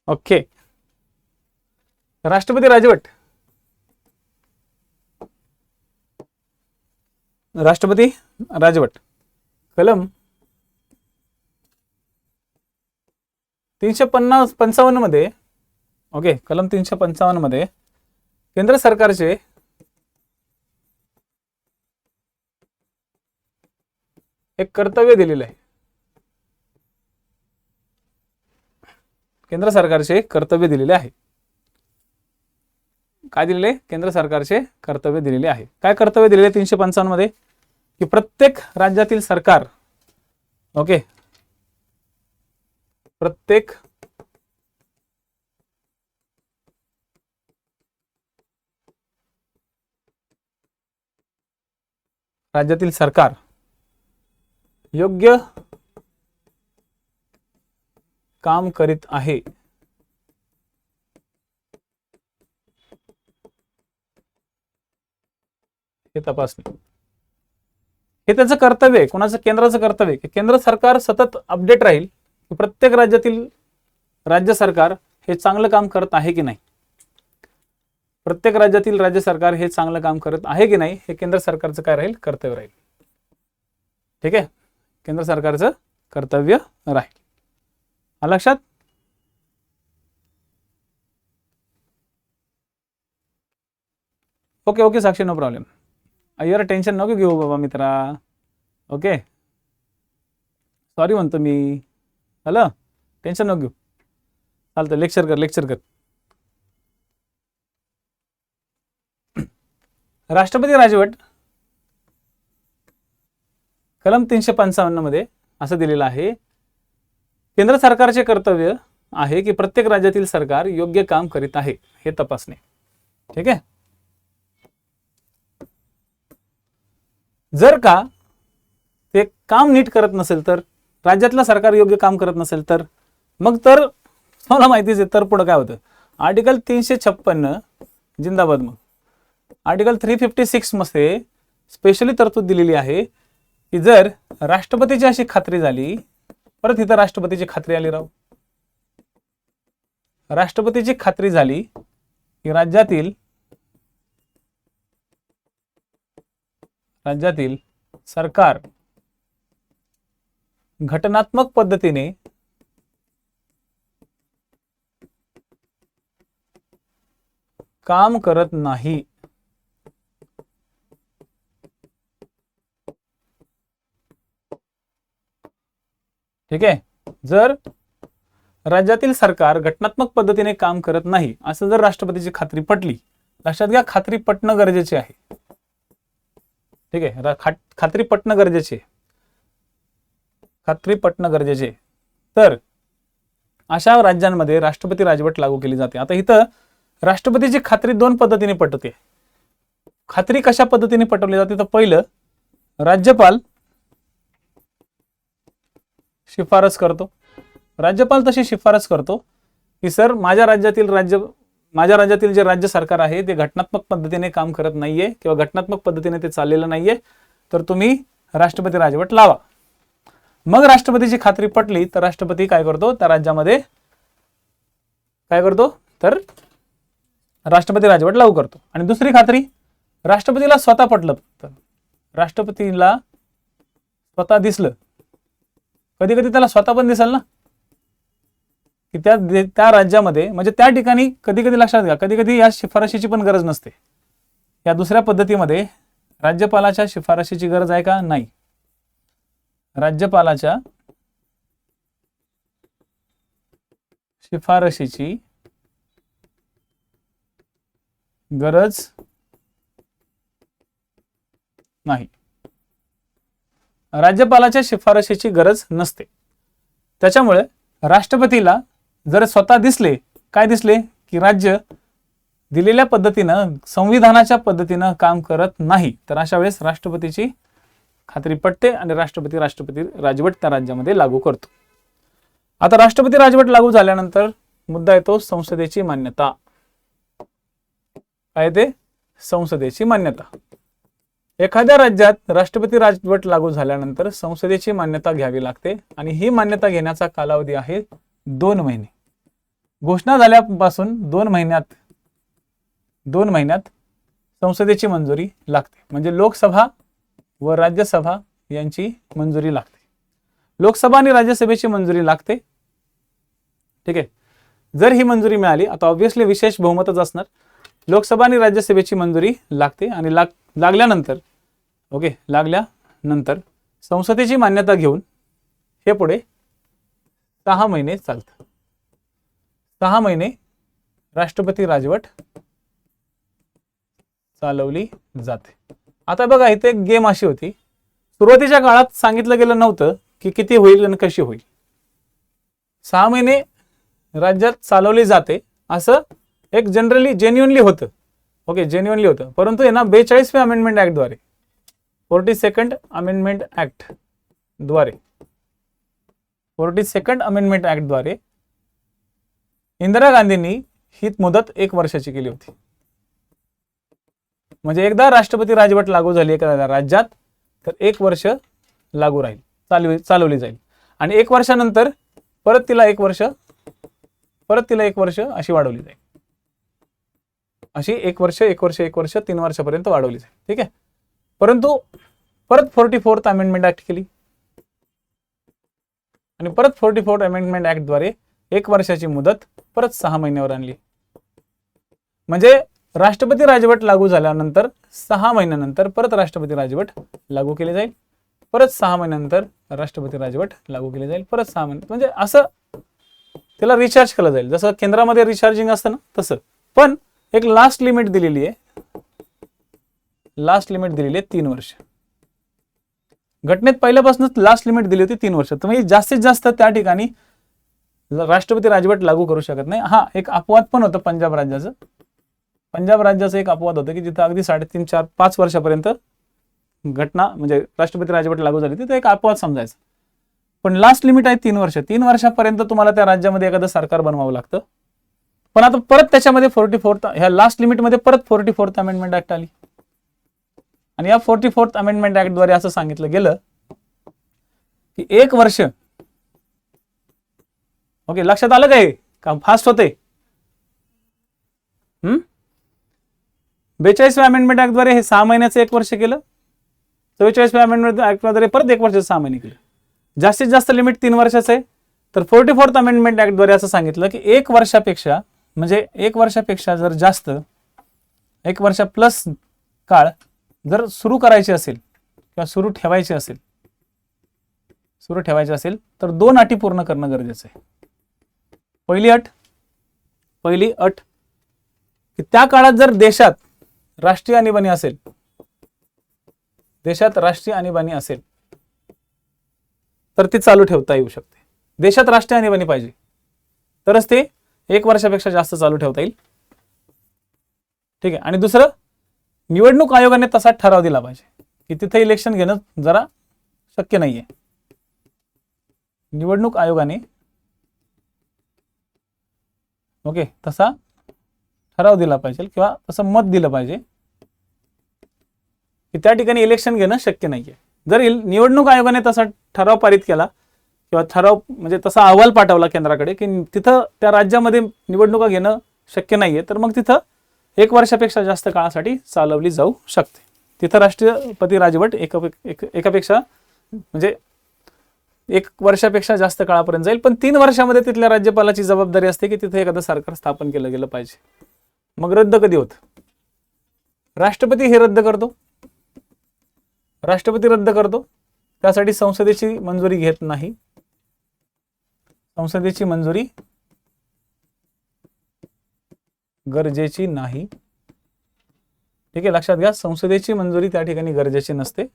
ओके, राष्ट्रपती राजवट. राष्ट्रपती राजवट कलम 355 मध्ये, ओके, कलम 355 मध्ये केंद्र सरकारचे एक कर्तव्य दिलेलं आहे. केंद्र सरकारचे कर्तव्य दिलेले आहे. काय दिलेले? केंद्र सरकारचे कर्तव्य दिलेले आहे. काय कर्तव्य दिलेले 355 मध्ये? की प्रत्येक राज्यातील सरकार, ओके, प्रत्येक राज्यातील सरकार योग्य काम करीत आहे हे तपासणे, हे त्याचं कर्तव्य आहे. कोणाचं? केंद्राचं कर्तव्य आहे की केंद्र सरकार सतत अपडेट राहील की प्रत्येक राज्यातील राज्य सरकार हे चांगलं काम करत आहे की नाही. प्रत्येक राज्यातील राज्य सरकार हे चांगलं काम करत आहे की नाही हे केंद्र सरकारचं काय राहील? कर्तव्य राहील. ठीक आहे, केंद्र सरकारचं कर्तव्य राहील. आलं लक्षात? ओके ओके साक्षी, नो प्रॉब्लेम. यार टेन्शन नको घेऊ बाबा मित्रा. ओके, सॉरी म्हणतो मी. आलं, टेन्शन नको घेऊ. चालतं, लेक्चर कर, लेक्चर कर. राष्ट्रपती राजवट कलम 355 मध्ये असं दिलेलं आहे, केंद्र सरकारचे कर्तव्य आहे की प्रत्येक राज्यातील सरकार योग्य काम करीत आहे हे तपासणे. ठीक आहे. जर का ते काम नीट करत नसेल तर, राज्यातलं सरकार योग्य काम करत नसेल तर, मग तर मला माहितीच आहे तर पुढे काय होतं. आर्टिकल 356 जिंदाबाद. मग आर्टिकल 356 मध्ये स्पेशली तरतूद दिलेली आहे की जर राष्ट्रपतीची अशी खात्री झाली, परत इथं राष्ट्रपतीची खात्री आली राव, राष्ट्रपतीची खात्री झाली की राज्यातील सरकार घटनात्मक पद्धतीने काम करत नाही, ठीक आहे. जर राज्यातील सरकार घटनात्मक पद्धतीने काम करत नाही असं जर राष्ट्रपतीची खात्री पटली, लक्षात घ्या खात्री पटणं गरजेचे आहे. ठीक आहे, खात्री पटणं गरजेचे, खात्री पटणं गरजेचे. तर अशा राज्यांमध्ये राष्ट्रपती राजवट लागू केली जाते. आता इथं राष्ट्रपतीची खात्री दोन पद्धतीने पटते. खात्री कशा पद्धतीने पटवली जाते? तर पहिलं, राज्यपाल शिफारस करतो. राज्यपाल तशी शिफारस करतो की सर माझ्या राज्यातील जे राज्य सरकार आहे ते घटनात्मक पद्धतीने काम करत नाहीये किंवा घटनात्मक पद्धतीने ते चाललेलं नाहीये, तर तुम्ही राष्ट्रपती राजवट लावा. मग राष्ट्रपतीची खात्री पटली तर राष्ट्रपती काय करतो? त्या राज्यामध्ये काय करतो? तर राष्ट्रपती राजवट लागू करतो. आणि दुसरी खात्री, राष्ट्रपतीला स्वतः पटलं, तर राष्ट्रपतीला स्वतः दिसलं, कधी कधी त्याला स्वतः पण दिसेल ना की त्या राज्यामध्ये, म्हणजे त्या ठिकाणी कधी कधी लक्षात घ्या, कधी कधी या शिफारशीची पण गरज नसते. या दुसऱ्या पद्धतीमध्ये राज्यपालाच्या शिफारशीची गरज आहे का? नाही. राज्यपालाच्या शिफारशीची गरज नाही, राज्यपालाच्या शिफारशीची गरज नसते. त्याच्यामुळे राष्ट्रपतीला जर स्वतः दिसले, काय दिसले की राज्य दिलेल्या पद्धतीनं संविधानाच्या पद्धतीनं काम करत नाही, तर अशा वेळेस राष्ट्रपतीची खात्री पटते आणि राष्ट्रपती राजवट त्या राज्यामध्ये लागू करतो. आता राष्ट्रपती राजवट लागू झाल्यानंतर मुद्दा येतो संसदेची मान्यता. काय ते? संसदेची मान्यता. एखाद्या राज्यात राष्ट्रपती राजवट लागू झाल्यानंतर संसदेची मान्यता घ्यावी लागते आणि ही मान्यता घेण्याचा कालावधी आहे 2 महिने. घोषणा झाल्यापासून 2 महिन्यात संसदेची मंजुरी लागते. म्हणजे लोकसभा व राज्यसभा यांची मंजुरी लागते. लोकसभा आणि राज्यसभेची मंजुरी लागते. ठीक आहे. जर ही मंजुरी मिळाली, आता ऑब्व्हियसली विशेष बहुमतच असणार, लोकसभा आणि राज्यसभेची मंजुरी लागते आणि लागल्यानंतर संसदेची मान्यता घेऊन हे पुढे 6 महिने चालतं. 6 महिने राष्ट्रपती राजवट चालवली जाते. आता बघा, इथे एक गेम अशी होती, सुरुवातीच्या काळात सांगितलं गेलं नव्हतं की किती होईल आणि कशी होईल. 6 महिने राज्यात चालवली जाते असं एक जेन्युइनली होतं. ओके, जेन्युइनली होतं. परंतु आहे ना 42व्या अमेंडमेंट ऍक्टद्वारे 42nd अमेंडमेंट ऍक्ट द्वारे 42nd अमेंडमेंट ऍक्ट द्वारे इंदिरा गांधींनी ही मुदत 1 वर्षाची केली होती. म्हणजे एकदा राष्ट्रपती राजवट लागू झाली एका राज्यात तर 1 वर्ष लागू राहील, चालवली जाईल. आणि 1 वर्षानंतर परत तिला 1 वर्ष अशी वाढवली जाईल. अशी 1 वर्ष 3 वर्षापर्यंत वाढवली जाईल. ठीक आहे. परंतु परत 44th अमेंडमेंट ऍक्ट केली आणि परत 44th अमेंडमेंट ऍक्ट द्वारे 1 वर्षाची मुदत परत 6 महिन्यावर आणली. म्हणजे राष्ट्रपती राजवट लागू झाल्यानंतर 6 महिन्यानंतर परत राष्ट्रपती राजवट लागू केली जाईल, परत 6 महिन्यानंतर राष्ट्रपती राजवट लागू केली जाईल, परत 6 महिने, म्हणजे असं त्याला रिचार्ज केलं जाईल. जसं केंद्रामध्ये रिचार्जिंग असतं ना तसं. पण एक लास्ट लिमिट दिलेली आहे, 3 वर्ष. घटनेत पहिल्यापासूनच लास्ट लिमिट दिली होती 3 वर्ष. तुम्ही जास्तीत जास्त त्या ठिकाणी राष्ट्रपती राजवट लागू करू शकत नाही. हा एक अपवाद पण होतं पंजाब राज्याचं एक अपवाद होतं की जिथं अगदी 3.5, 4, 5 वर्षापर्यंत घटना म्हणजे राष्ट्रपती राजवट लागू झाली, तिथं एक अपवाद समजायचं. पण लास्ट लिमिट आहे 3 वर्ष. 3 वर्षापर्यंत तुम्हाला त्या राज्यामध्ये एखादं सरकार बनवावं लागतं. पण आता परत त्याच्यामध्ये 44th ह्या लास्ट लिमिटमध्ये परत 44th अमेंडमेंट ऍक्ट आली आणि या 44th अमेंडमेंट ऍक्ट द्वारे असं सांगितलं गेलं की 1 वर्ष. ओके, लक्षात आलं काय? का फास्ट होते? 42व्या अमेंडमेंट ऍक्ट द्वारे हे 6 महिन्याचं 1 वर्ष केलं. 44व्या अमेंडमेंट ऍक्ट द्वारे परत 1 वर्ष 6 महिने केलं. जास्तीत जास्त लिमिट 3 वर्षाचं आहे. तर 44th अमेंडमेंट ऍक्ट द्वारे असं सांगितलं की 1 वर्षापेक्षा म्हणजे 1 वर्षापेक्षा जर जास्त 1 वर्ष प्लस काळ जर सुरू करायची असेल किंवा सुरू ठेवायची असेल तर 2 अटी पूर्ण करणं गरजेचं आहे. पहिली अट की त्या काळात जर देशात राष्ट्रीय आणीबाणी असेल तर ती चालू ठेवता येऊ शकते. देशात राष्ट्रीय आणीबाणी पाहिजे तरच ते 1 वर्षापेक्षा जास्त चालू ठेवता येईल. ठीक आहे. आणि दुसरं, निवडणूक आयोगाने तसा ठराव दिला पाहिजे की तिथे इलेक्शन घेणं जरा शक्य नाहीये. निवडणूक आयोगाने तसा ठराव दिला पाहिजे किंवा तसं मत दिलं पाहिजे की त्या ठिकाणी इलेक्शन घेणं शक्य नाहीये. जर निवडणूक आयोगाने तसा ठराव पारित केला किंवा ठराव म्हणजे तसा अहवाल पाठवला केंद्राकडे की तिथं त्या राज्यामध्ये निवडणुका घेणं शक्य नाहीये, तर मग तिथं 1 वर्षापेक्षा जास्त काळासाठी चालवली जाऊ शकते. तिथं राष्ट्रपती राजवट एकापेक्षा म्हणजे 1 वर्षापेक्षा जास्त काळापर्यंत जाईल. पण 3 वर्षामध्ये तिथल्या राज्यपालाची जबाबदारी असते की तिथे एखादं सरकार स्थापन केलं गेलं पाहिजे. मग रद्द कधी होतं? राष्ट्रपती हे रद्द करतो. त्यासाठी संसदेची मंजुरी घेत नाही. संसदेची मंजुरी गरजेची नाही. ठीक आहे, लक्षात घ्या. संसदेची मंजुरी त्या ठिकाणी गरजेची नसते.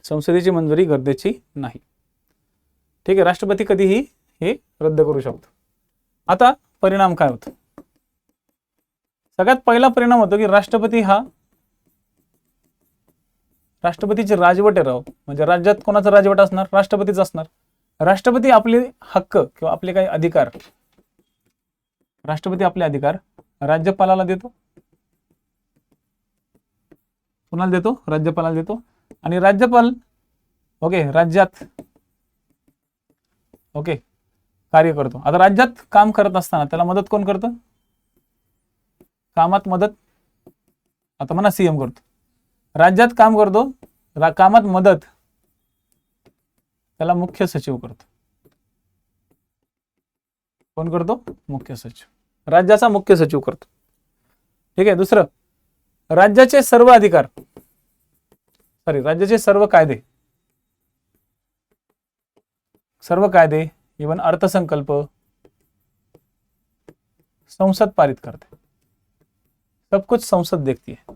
संसदेची मंजुरी गरजेची नाही. ठीक आहे. राष्ट्रपती कधीही हे रद्द करू शकतो. आता परिणाम काय होतो? सगळ्यात पहिला परिणाम होतो की राष्ट्रपतीची राजवट आहे राव. म्हणजे राज्यात कोणाचं राजवट असणार? राष्ट्रपतीच असणार. राष्ट्रपती आपले हक्क किंवा आपले काही अधिकार राज्यपालाला देतो. कोणाला देतो? राज्यपालाला देतो. आणि राज्यपाल राज्यात कार्य करतो. आता राज्यात काम करत असताना त्याला मदत कोण करतं? कामात मदत आता म्हणा सीएम करतो. राज्यात काम करतो, कामात मदत त्याला मुख्य सचिव करतो. कोण करतो? मुख्य सचिव. राज्याचा मुख्य सचिव करतो. ठीक आहे. दुसरं, राज्याचे सर्व कायदे इवन अर्थसंकल्प संसद पारित करते. सब कुछ संसद देखती है.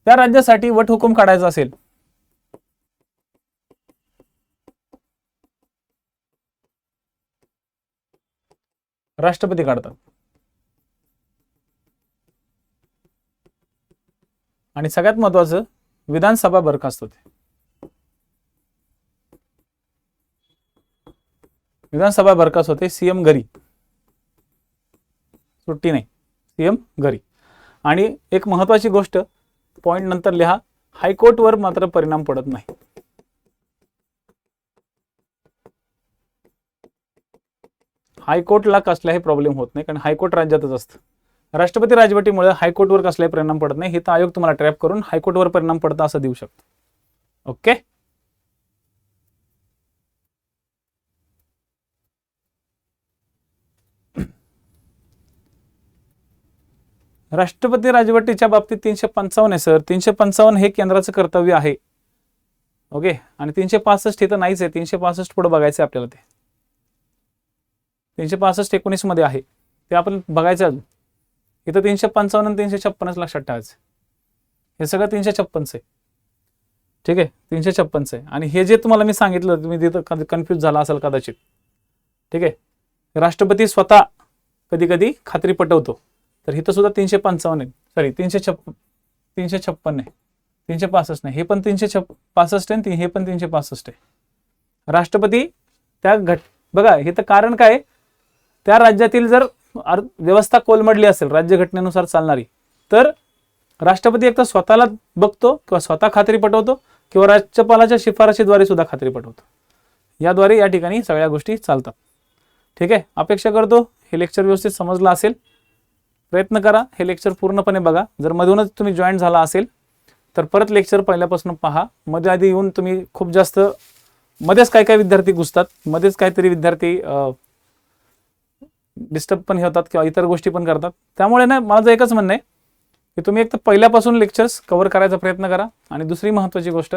त्या राज्यासाठी वटहुकूम काढायचा असेल राष्ट्रपती काढतात. आणि सगळ्यात महत्वाचं विधानसभा बरखास्त होते. विधानसभा बरखास्त होते. सीएम घरी, सुट्टी नाही, सीएम घरी. आणि एक महत्वाची गोष्ट पॉइंट नंतर लिहा, हायकोर्टवर मात्र परिणाम पडत नाही. हायकोर्टला कसलाही प्रॉब्लेम होत नाही, कारण हायकोर्ट राज्यातच असतं. राष्ट्रपती राजवटीमुळे हायकोर्टवर कसलाही परिणाम पडत नाही. हे तर आयोग तुम्हाला ट्रॅप करून हायकोर्टवर परिणाम पडता असं देऊ शकतो. ओके. राष्ट्रपती राजवटीच्या बाबतीत 355 आहे सर. 355 हे केंद्राचं कर्तव्य आहे. ओके. आणि 365 हे तर नाहीच आहे. 365 पुढे बघायचं आहे आपल्याला. ते 365 19 मध्ये आहे, ते आपण बघायचं अजून. इथं 355 आणि 356 लक्षात ठेवायचं. हे सगळं 356 आहे. ठीक आहे, 356 आहे. आणि हे जे तुम्हाला मी सांगितलं, तुम्ही तिथं कन्फ्यूज झाला असेल कदाचित. ठीक आहे, राष्ट्रपती स्वतः कधी कधी खात्री पटवतो, तर इथं सुद्धा 355 आहे. सॉरी 356 आहे, 365 नाही. हे पण 365 आहे, हे पण 365 आहे. राष्ट्रपती त्या बघा, हे तर कारण काय, त्या राज्यातील जर व्यवस्था कोलमडली असेल राज्यघटनेनुसार चालणारी, तर राष्ट्रपती एक तर स्वतःला बघतो किंवा स्वतः खात्री पटवतो किंवा राज्यपालाच्या शिफारशीद्वारे सुद्धा खात्री पटवतो. याद्वारे या ठिकाणी सगळ्या गोष्टी चालतात. ठीक आहे, अपेक्षा करतो हे लेक्चर व्यवस्थित समजलं असेल. प्रयत्न करा हे लेक्चर पूर्णपणे बघा. जर मधूनच तुम्ही जॉईन झाला असेल तर परत लेक्चर पहिल्यापासून पहा. मध्ये आधी येऊन तुम्ही खूप जास्त मध्येच काय काय विद्यार्थी घुसतात, मध्येच काहीतरी विद्यार्थी डिस्टर्ब पण होतात किंवा इतर गोष्टी पण करतात. त्यामुळे ना माझं एकच म्हणणं आहे की तुम्ही एक तर पहिल्यापासून लेक्चर्स कव्हर करायचा प्रयत्न करा. आणि दुसरी महत्त्वाची गोष्ट,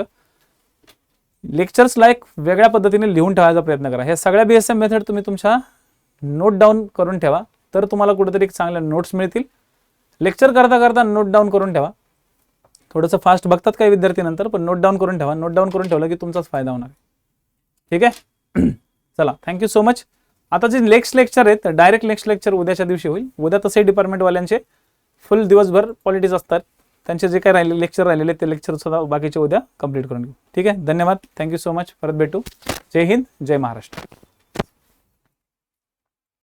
लेक्चर्सला एक वेगळ्या पद्धतीने लिहून ठेवायचा प्रयत्न करा. ह्या सगळ्या BSM मेथड तुम्ही तुमच्या नोट डाऊन करून ठेवा, तर तुम्हाला कुठेतरी एक चांगल्या नोट्स मिळतील. लेक्चर करता करता नोट डाऊन करून ठेवा. थोडंसं फास्ट बघतात काही विद्यार्थी नंतर, पण नोट डाऊन करून ठेवा. नोट डाऊन करून ठेवलं की तुमचाच फायदा होणार आहे. ठीक आहे, चला, थँक्यू सो मच. आता जे नेक्स्ट लेक्चर आहेत, डायरेक्ट नेक्स्ट लेक्चर उद्याच्या दिवशी होईल. उद्या तसे डिपार्टमेंटवाल्यांचे फुल दिवसभर पॉलिटिक्स असतात. त्यांचे जे काही राहिले लेक्चर राहिलेले ते लेक्चर सुद्धा बाकीचे उद्या कंप्लीट करून घेऊ. ठीक आहे, धन्यवाद, थँक्यू सो मच. परत भेटू. जय हिंद, जय महाराष्ट्र.